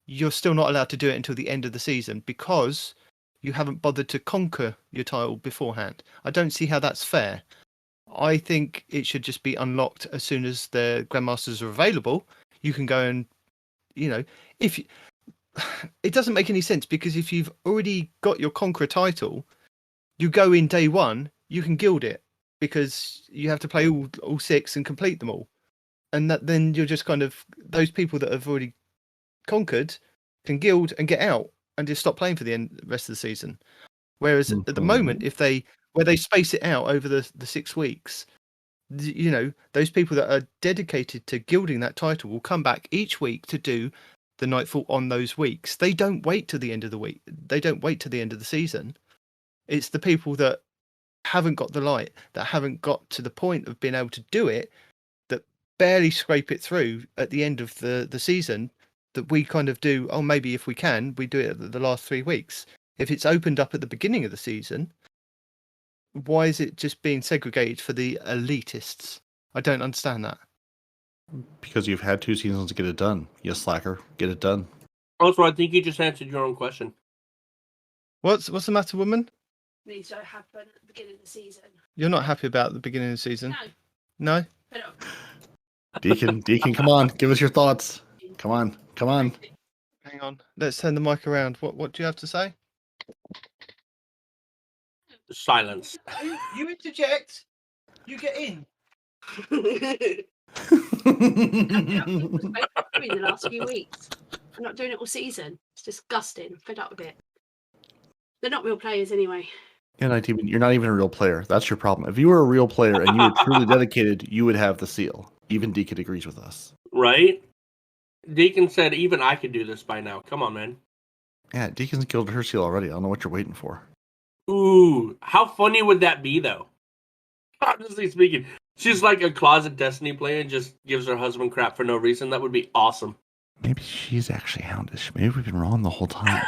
you're still not allowed to do it until the end of the season because you haven't bothered to conquer your title beforehand. I don't see how that's fair. I think it should just be unlocked as soon as the Grandmasters are available. You can go and, it doesn't make any sense, because if you've already got your Conqueror title, you go in day one, you can guild it because you have to play all 6 and complete them all. And then you're just kind of, those people that have already conquered can guild and get out and just stop playing for the rest of the season. Whereas at the moment, where they space it out over the 6 weeks, those people that are dedicated to gilding that title will come back each week to do the Nightfall on those weeks. They don't wait till the end of the week. They don't wait till the end of the season. It's the people that haven't got the light, that haven't got to the point of being able to do it, that barely scrape it through at the end of the season, that we kind of do, maybe if we can, we do it at the last 3 weeks. If it's opened up at the beginning of the season, why is it just being segregated for the elitists? I don't understand that. Because you've had 2 seasons to get it done. You slacker. Get it done. Also, I think you just answered your own question. What's the matter, woman? Me so happy at the beginning of the season. You're not happy about the beginning of the season? No. No? Deacon, come on. Give us your thoughts. Come on. Hang on. Let's turn the mic around. What do you have to say? Silence. You interject. You get in. The last few weeks. I'm not doing it all season. It's disgusting. Fed up with it. They're not real players anyway. You're not even a real player. That's your problem. If you were a real player and you were truly dedicated, you would have the seal. Even Deacon agrees with us. Right? Deacon said even I could do this by now. Come on, man. Yeah, Deacon's gilded her seal already. I don't know what you're waiting for. Ooh, how funny would that be, though? Honestly speaking, she's like a closet Destiny player and just gives her husband crap for no reason. That would be awesome. Maybe she's actually Houndish. Maybe we've been wrong the whole time.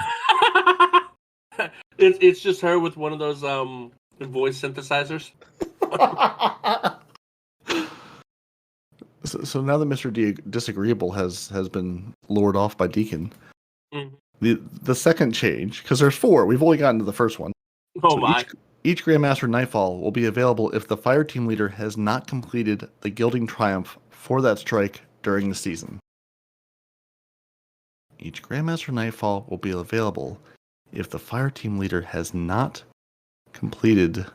It's just her with one of those voice synthesizers. So now that Mr. Disagreeable has been lured off by Deacon, the second change, because there's 4, we've only gotten to the first one. Oh So my! Each Grandmaster Nightfall will be available if the fire team leader has not completed the Gilding Triumph for that strike during the season. Each Grandmaster Nightfall will be available if the fire team leader has not completed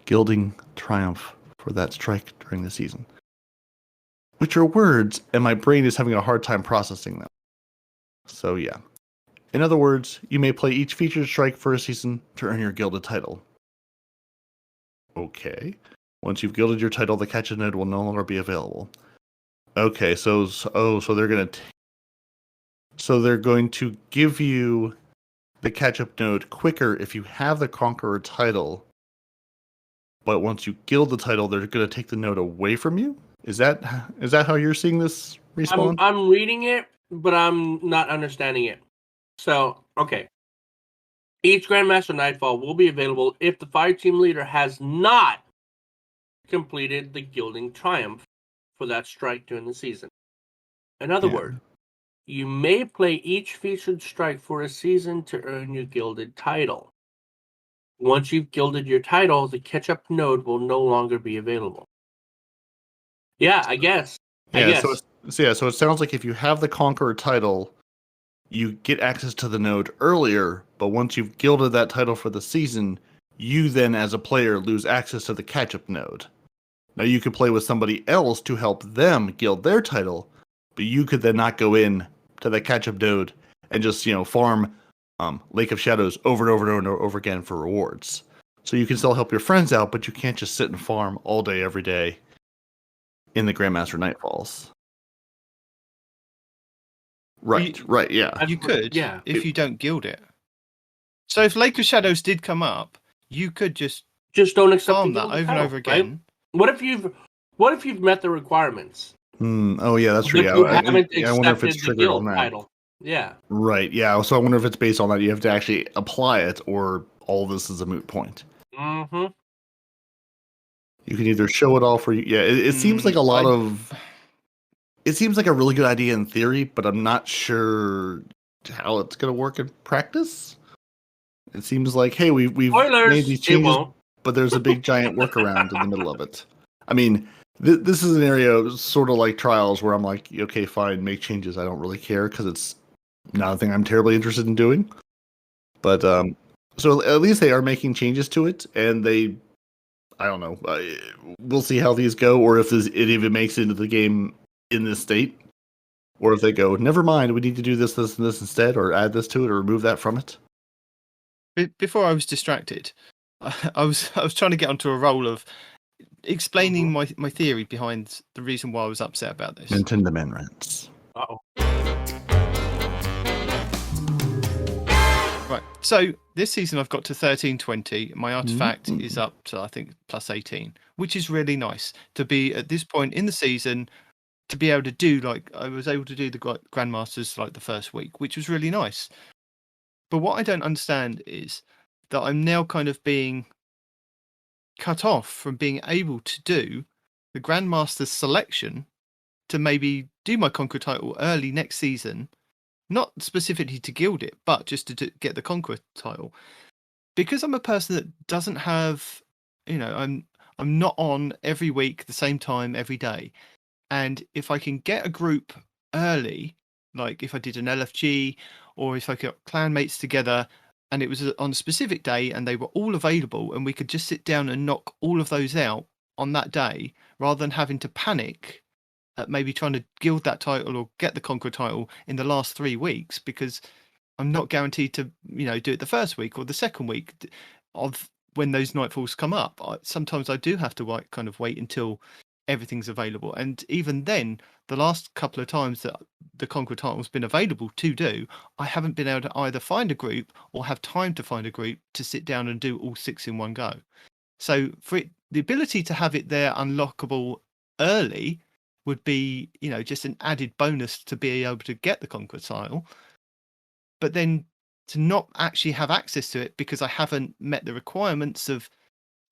Gilding Triumph for that strike during the season. Which are words, and my brain is having a hard time processing them. So yeah. In other words, you may play each featured strike for a season to earn your gilded title. Okay. Once you've gilded your title, the catch-up node will no longer be available. Okay, so they're going to give you the catch-up node quicker if you have the Conqueror title, but once you gild the title, they're going to take the node away from you? Is that how you're seeing this Respawn? I'm reading it, but I'm not understanding it. So, okay. Each Grandmaster Nightfall will be available if the fire team leader has not completed the Gilding Triumph for that strike during the season. In other words, you may play each featured strike for a season to earn your gilded title. Once you've gilded your title, the catch-up node will no longer be available. Yeah, I guess. So it sounds like if you have the Conqueror title, you get access to the node earlier, but once you've gilded that title for the season, you then as a player lose access to the catch-up node. Now you could play with somebody else to help them gild their title, but you could then not go in to the catch-up node and just, farm Lake of Shadows over and over and over again for rewards. So you can still help your friends out, but you can't just sit and farm all day, every day in the Grandmaster Nightfalls. Right, yeah. You could, yeah, if you don't gild it. So if Lake of Shadows did come up, you could just don't accept farm the that gilded over title, and over again. Right? What if you've met the requirements? Oh yeah, that's true. But you haven't I wonder if it's accepted the triggered on guild that. title. Yeah. Right, yeah. So I wonder if it's based on that. You have to actually apply it, or all this is a moot point. Mm-hmm. You can either show it off, or it seems like a lot of. It seems like a really good idea in theory, but I'm not sure how it's going to work in practice. It seems like, hey, we've made these changes, but there's a big giant workaround in the middle of it. I mean, this is an area sort of like Trials where I'm like, okay, fine, make changes. I don't really care because it's not a thing I'm terribly interested in doing. But so at least they are making changes to it, and I don't know. We'll see how these go, or if it even makes it into the game in this state, or if they go, never mind, we need to do this, and this instead, or add this to it, or remove that from it. Before I was distracted, I was trying to get onto a roll of explaining my theory behind the reason why I was upset about this. Nintendo Man rants. Uh-oh. Right, so this season I've got to 1320. My artifact is up to, I think, plus 18, which is really nice to be at this point in the season, to be able to do, like, I was able to do the Grandmasters like the first week, which was really nice. But what I don't understand is that I'm now kind of being cut off from being able to do the Grandmasters selection to maybe do my Conqueror title early next season, not specifically to gild it, but just to get the Conqueror title. Because I'm a person that doesn't have, I'm not on every week, the same time, every day. And if I can get a group early, like if I did an LFG, or if I got clanmates together and it was on a specific day and they were all available and we could just sit down and knock all of those out on that day, rather than having to panic at maybe trying to gild that title or get the Conqueror title in the last 3 weeks, because I'm not guaranteed to, do it the first week or the second week of when those nightfalls come up. Sometimes I do have to wait until everything's available, and even then, the last couple of times that the Conqueror title's been available to do, I haven't been able to either find a group or have time to find a group to sit down and do all 6 in one go. So for the ability to have it there unlockable early would be, just an added bonus to be able to get the Conqueror title. But then to not actually have access to it because I haven't met the requirements of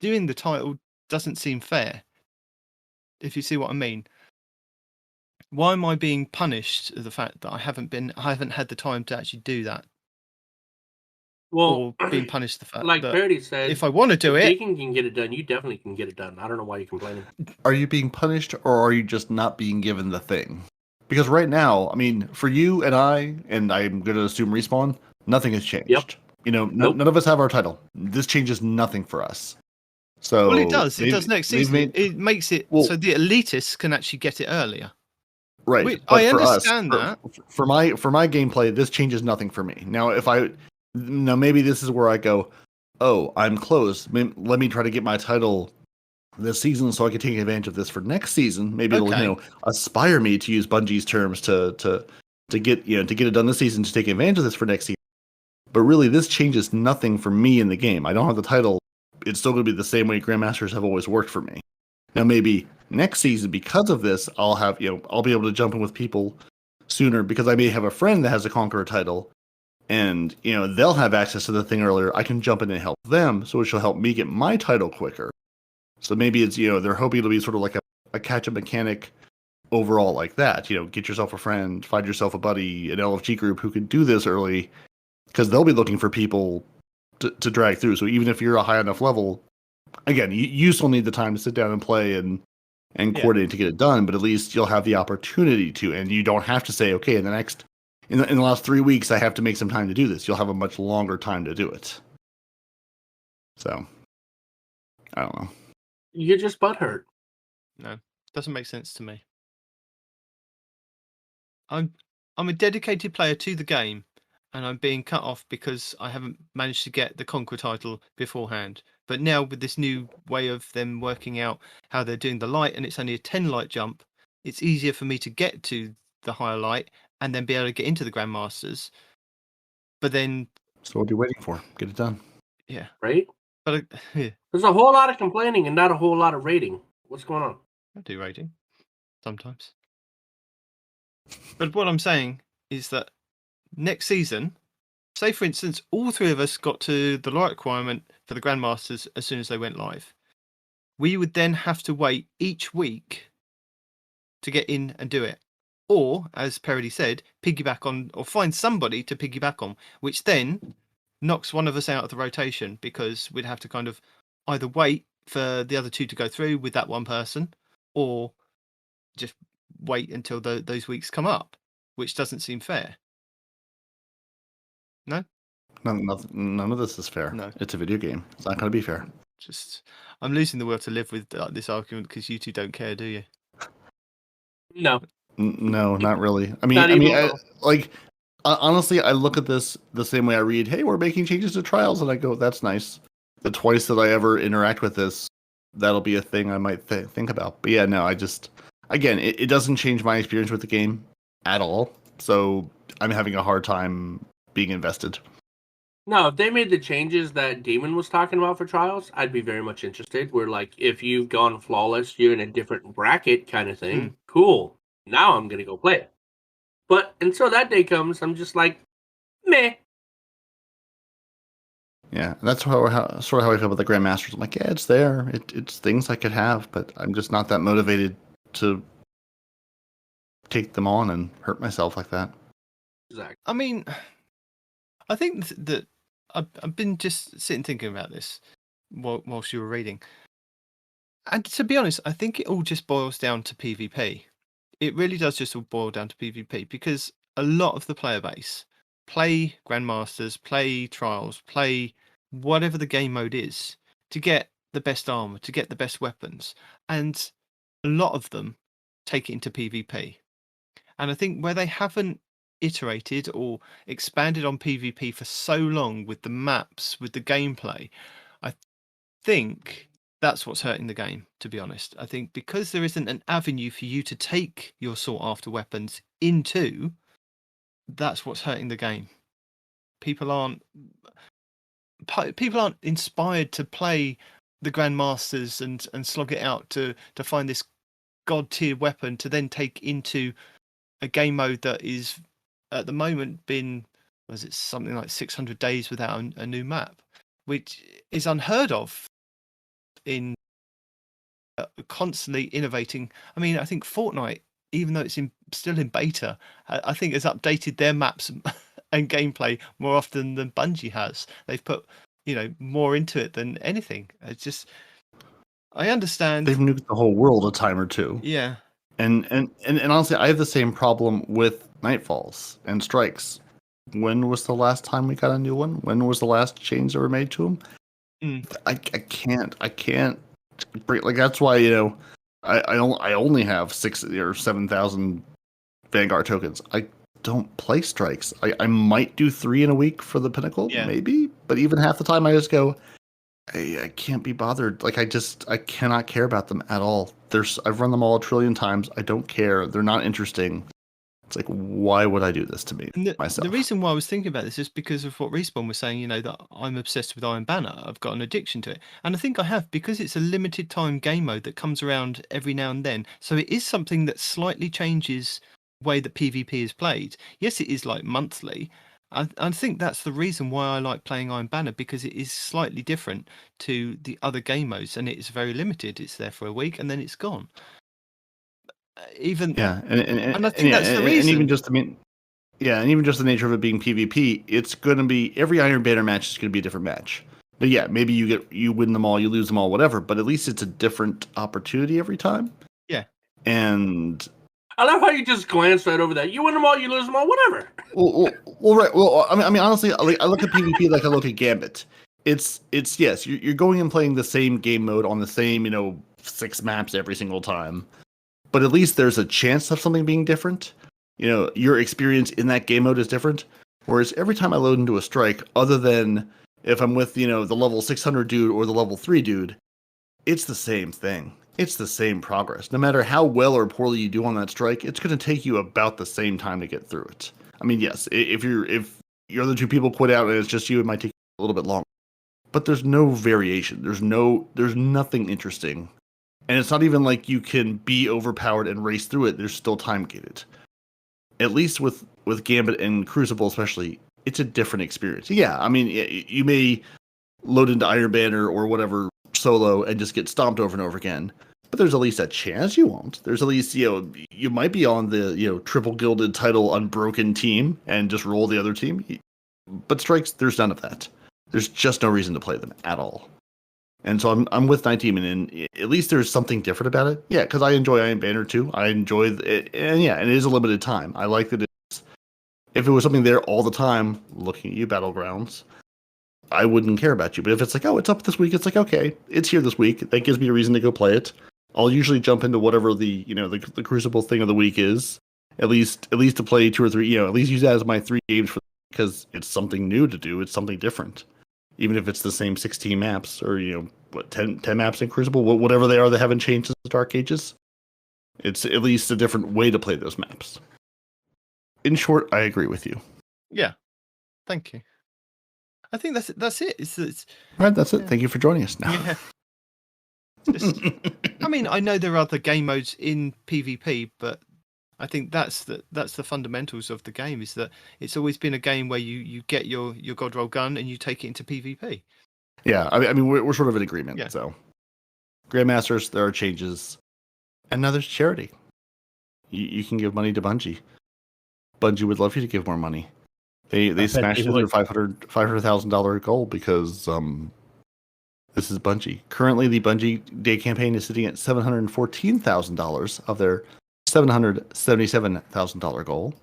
doing the title doesn't seem fair. If you see what I mean. Why am I being punished for the fact that I haven't had the time to actually do that? Well, or being punished the fact like that Parody said, if I want to do if it, Deacon can get it done, you definitely can get it done. I don't know why you're complaining. Are you being punished, or are you just not being given the thing? Because right now, I mean, for you and I'm going to assume Respawn, nothing has changed. Yep. Nope. None of us have our title. This changes nothing for us. So well, it does. It does next season. It makes it so the elitists can actually get it earlier. Right. I understand that. For my gameplay, this changes nothing for me. Now, maybe this is where I go, oh, I'm close. Let me try to get my title this season so I can take advantage of this for next season. Maybe it'll aspire me to use Bungie's terms to get it done this season to take advantage of this for next season. But really, this changes nothing for me in the game. I don't have the title. It's still going to be the same way Grandmasters have always worked for me. Now, maybe next season, because of this, I'll be able to jump in with people sooner because I may have a friend that has a Conqueror title, and they'll have access to the thing earlier. I can jump in and help them, so it will help me get my title quicker. So maybe it's they're hoping it'll be sort of like a catch-up mechanic overall like that. Get yourself a friend, find yourself a buddy, an LFG group who can do this early, because they'll be looking for people to drag through. So even if you're a high enough level, again, you still need the time to sit down and play and coordinate to get it done. But at least you'll have the opportunity to, and you don't have to say, okay, in the last 3 weeks, I have to make some time to do this. You'll have a much longer time to do it. So, I don't know. You're just butthurt. No, doesn't make sense to me. I'm a dedicated player to the game, and I'm being cut off because I haven't managed to get the Conqueror title beforehand. But now with this new way of them working out how they're doing the light, and it's only a 10 light jump, it's easier for me to get to the higher light and then be able to get into the Grandmasters. But then... So what are you waiting for? Get it done. Yeah. Right? But there's a whole lot of complaining and not a whole lot of rating. What's going on? I do rating. Sometimes. But what I'm saying is that next season, say for instance, all three of us got to the light requirement for the Grandmasters as soon as they went live. We would then have to wait each week to get in and do it. Or, as Parody said, piggyback on, or find somebody to piggyback on, which then knocks one of us out of the rotation because we'd have to kind of either wait for the other two to go through with that one person or just wait until those weeks come up, which doesn't seem fair. No? None of this is fair. No. It's a video game. It's not going to be fair. I'm losing the will to live with this argument because you two don't care, do you? No. No, not really. Honestly, I look at this the same way I read, hey, we're making changes to trials, and I go, that's nice. The twice that I ever interact with this, that'll be a thing I might think about. But yeah, no, it doesn't change my experience with the game at all. So I'm having a hard time being invested. No, if they made the changes that Demon was talking about for trials, I'd be very much interested. Where, like, if you've gone flawless, you're in a different bracket kind of thing. Cool. Now I'm going to go play it. But until that day comes, I'm just like, meh. Yeah, that's sort of how I feel about the Grandmasters. I'm like, yeah, it's there. It's things I could have, but I'm just not that motivated to take them on and hurt myself like that. Exactly. I mean, I think that I've been just sitting thinking about this whilst you were reading. And to be honest, I think it all just boils down to PvP. It really does just all boil down to PvP because a lot of the player base play Grandmasters, play Trials, play whatever the game mode is to get the best armor, to get the best weapons. And a lot of them take it into PvP. And I think where they haven't iterated or expanded on PvP for so long with the maps, with the gameplay, I think that's what's hurting the game, to be honest. I think because there isn't an avenue for you to take your sought after weapons into, that's what's hurting the game. People aren't inspired to play the Grandmasters and slog it out to find this god tier weapon to then take into a game mode that is at the moment been, was it something like 600 days without a new map, which is unheard of in constantly innovating. I mean, I think Fortnite, even though it's still in beta, I think has updated their maps and gameplay more often than Bungie has. They've put, more into it than anything. It's just, I understand. They've nuked the whole world a time or two. Yeah. And honestly, I have the same problem with Nightfalls and Strikes. When was the last time we got a new one? When was the last change that were made to them? I can't break. Like, that's why, I only have 6,000 or 7,000 Vanguard tokens. I don't play Strikes. I might do 3 in a week for the Pinnacle, maybe, but even half the time I just go, I can't be bothered. Like, I cannot care about them at all. I've run them all a trillion times. I don't care. They're not interesting. It's like, why would I do this to me, myself? The reason why I was thinking about this is because of what Respawn was saying, that I'm obsessed with Iron Banner. I've got an addiction to it. And I think I have, because it's a limited time game mode that comes around every now and then. So it is something that slightly changes the way that PvP is played. Yes, it is like monthly. I think that's the reason why I like playing Iron Banner, because it is slightly different to the other game modes, and it is very limited. It's there for a week and then it's gone. And I think that's the reason. And even just the nature of it being PvP, it's going to be, every Iron Banner match is going to be a different match. But yeah, maybe you win them all, you lose them all, whatever. But at least it's a different opportunity every time. Yeah. And I love how you just glanced right over that. You win them all, you lose them all, whatever. Well, right. Well, I mean, honestly, I look at PvP like I look at Gambit. It's yes, you're going and playing the same game mode on the same 6 maps every single time. But at least there's a chance of something being different. Your experience in that game mode is different. Whereas every time I load into a strike, other than if I'm with, the level 600 dude or the level 3 dude, it's the same thing. It's the same progress. No matter how well or poorly you do on that strike, it's going to take you about the same time to get through it. I mean, yes, if your other 2 people quit out and it's just you, it might take a little bit longer. But there's no variation. There's nothing interesting. And it's not even like you can be overpowered and race through it. There's still time gated. At least with Gambit and Crucible especially, it's a different experience. Yeah, I mean, you may load into Iron Banner or whatever solo and just get stomped over and over again. But there's at least a chance you won't. There's at least, you might be on the, triple gilded title unbroken team and just roll the other team. But Strikes, there's none of that. There's just no reason to play them at all. And so I'm with 19, and at least there's something different about it. Yeah, because I enjoy Iron Banner too. I enjoy it, and yeah, and it is a limited time. I like that it's, if it was something there all the time, looking at you, Battlegrounds, I wouldn't care about you. But if it's like, oh, it's up this week, it's like, okay, it's here this week. That gives me a reason to go play it. I'll usually jump into whatever the Crucible thing of the week is. At least to play 2 or 3. At least use that as my 3 games because it's something new to do. It's something different. Even if it's the same 16 maps or 10 maps in Crucible, whatever they are that haven't changed since the Dark Ages, it's at least a different way to play those maps. In short, I agree with you. Yeah, thank you. I think that's it. It's all right. That's it. Thank you for joining us. Now, I mean, I know there are other game modes in PvP, but I think that's the fundamentals of the game. Is that it's always been a game where you get your God Roll gun and you take it into PvP. Yeah, I mean we're sort of in agreement. Yeah. So, Grandmasters, there are changes, and now there's charity. You can give money to Bungie. Bungie would love you to give more money. They smashed their $500,000 goal because this is Bungie. Currently, the Bungie Day campaign is sitting at $714,000 of their $777,000 goal.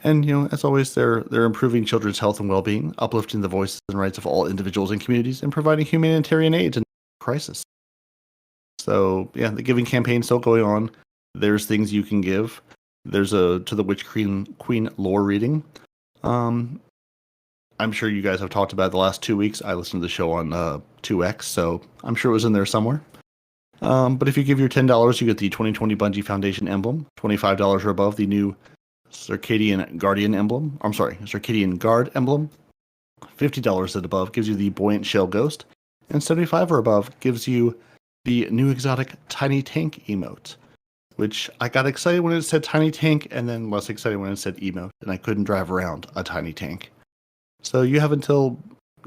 And as always, they're improving children's health and well-being, uplifting the voices and rights of all individuals and communities, and providing humanitarian aid in crisis. So yeah, the giving campaign still going on. There's things you can give. There's a To the Witch Queen lore reading. I'm sure you guys have talked about it the last 2 weeks. I listened to the show on 2X, so I'm sure it was in there somewhere. But if you give your $10, you get the 2020 Bungie Foundation emblem. $25 or above, the new Circadian Guard emblem. $50 and above gives you the Buoyant Shell Ghost. And $75 or above gives you the new exotic Tiny Tank emote, which I got excited when it said Tiny Tank and then less excited when it said emote, and I couldn't drive around a Tiny Tank. So you have until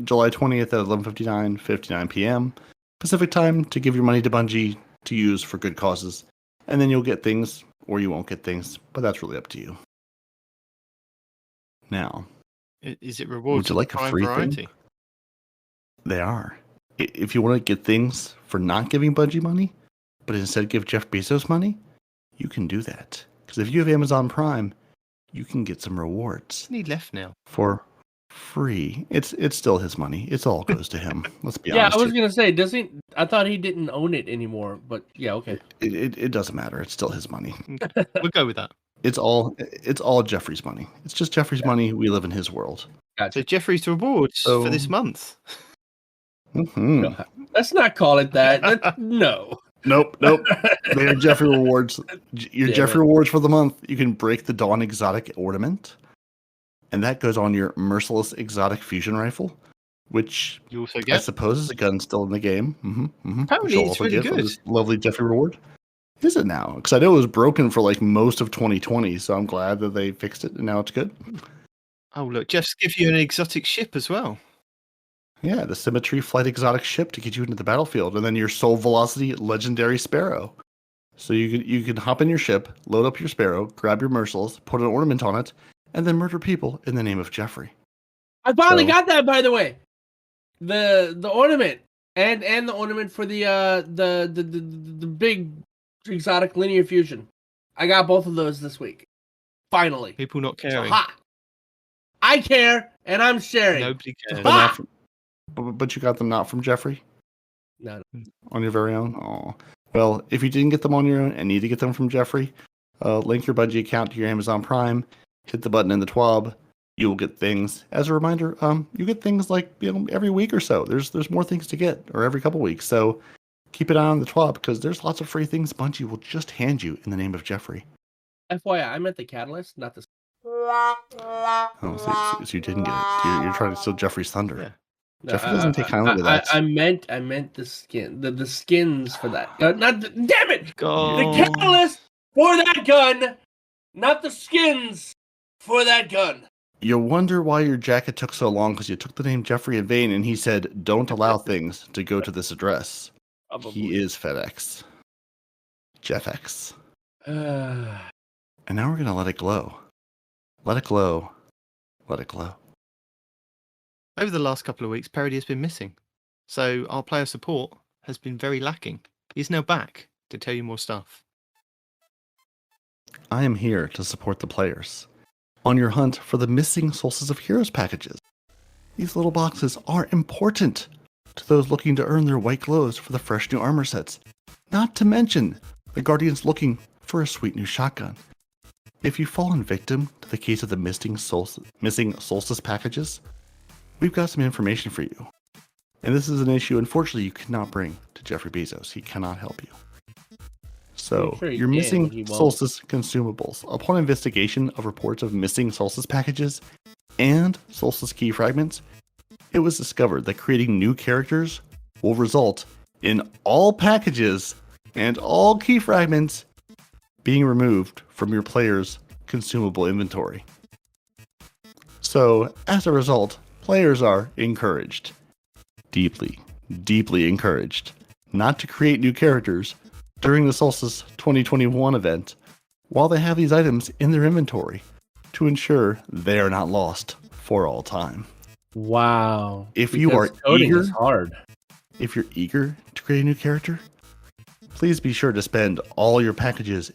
July 20th at 11:59 p.m. Pacific time to give your money to Bungie to use for good causes, and then you'll get things or you won't get things, but that's really up to you. Now, is it rewards? Would you like a Prime free variety? thing? They are. If you want to get things for not giving Bungie money, but instead give Jeff Bezos money, you can do that. Because if you have Amazon Prime, you can get some rewards Isn't he left now? for free. It's still his money. It all goes to him. Let's be Yeah, honest. I was gonna say, doesn't I thought he didn't own it anymore, but yeah, okay. It doesn't matter. It's still his money. We'll go with that. It's all Jeffrey's money. It's just Jeffrey's money. We live in his world. So Jeffrey's rewards for this So- month. Mhm. Let's not call it that. No. Nope. They are Jeffrey rewards. Your Damn Jeffrey it. rewards for the month. You can break the Dawn exotic ornament, and that goes on your merciless exotic fusion rifle, which You also I get. suppose is a gun still in the game. Apparently it's really good. This lovely Jeffrey reward. Is it now? Because I know it was broken for like most of 2020, so I'm glad that they fixed it and now it's good. Oh look, Jeff's give you an exotic ship as well. Yeah, the Symmetry Flight exotic ship to get you into the battlefield, and then your Soul Velocity legendary Sparrow. So you can hop in your ship, load up your Sparrow, grab your Merciless, put an ornament on it, and then murder people in the name of Jeffrey. I finally So- got that, by the way. The ornament and the ornament for the big exotic linear fusion. I got both of those this week. Finally. People not So, caring. ha! I care, and I'm sharing. Nobody cares. But, Ah! not from, but you got them not from Jeffrey? No. On your very own? Oh. Well, if you didn't get them on your own and need to get them from Jeffrey, link your Bungie account to your Amazon Prime, hit the button in the TWAB, you will get things. As a reminder, you get things like, every week or so. There's more things to get, or every couple weeks. So keep an eye on the TWAB, because there's lots of free things Bungie will just hand you in the name of Jeffrey. FYI, I meant the catalyst, not the. Oh, so you didn't get it. You're trying to steal Jeffrey's thunder. Yeah. Jeffrey doesn't take kindly to that. I meant the skin, the skins for that. Not the, damn it! God. The catalyst for that gun, not the skins for that gun. You wonder why your jacket took so long because you took the name Jeffrey in vain and he said, don't allow things to go to this address. Probably. He is FedEx. JeffX. Uh, And now we're going to let it glow. Let it glow. Let it glow. Over the last couple of weeks, Parody has been missing. So our player support has been very lacking. He's now back to tell you more stuff. I am here to support the players on your hunt for the missing Solstice of Heroes packages. These little boxes are important to those looking to earn their white glows for the fresh new armor sets, not to mention the Guardians looking for a sweet new shotgun. If you've fallen victim to the case of the missing Solstice packages, we've got some information for you. And this is an issue, unfortunately, you cannot bring to Jeffrey Bezos. He cannot help you. So, I'm sure he you're can, missing but he won't. Solstice consumables. Upon investigation of reports of missing Solstice packages and Solstice key fragments, it was discovered that creating new characters will result in all packages and all key fragments being removed from your player's consumable inventory. So, as a result, players are encouraged, deeply encouraged, not to create new characters during the Solstice 2021 event while they have these items in their inventory to ensure they are not lost for all time. wow. If you are Because coding eager, is hard. if you're eager to create a new character, please be sure to spend all your packages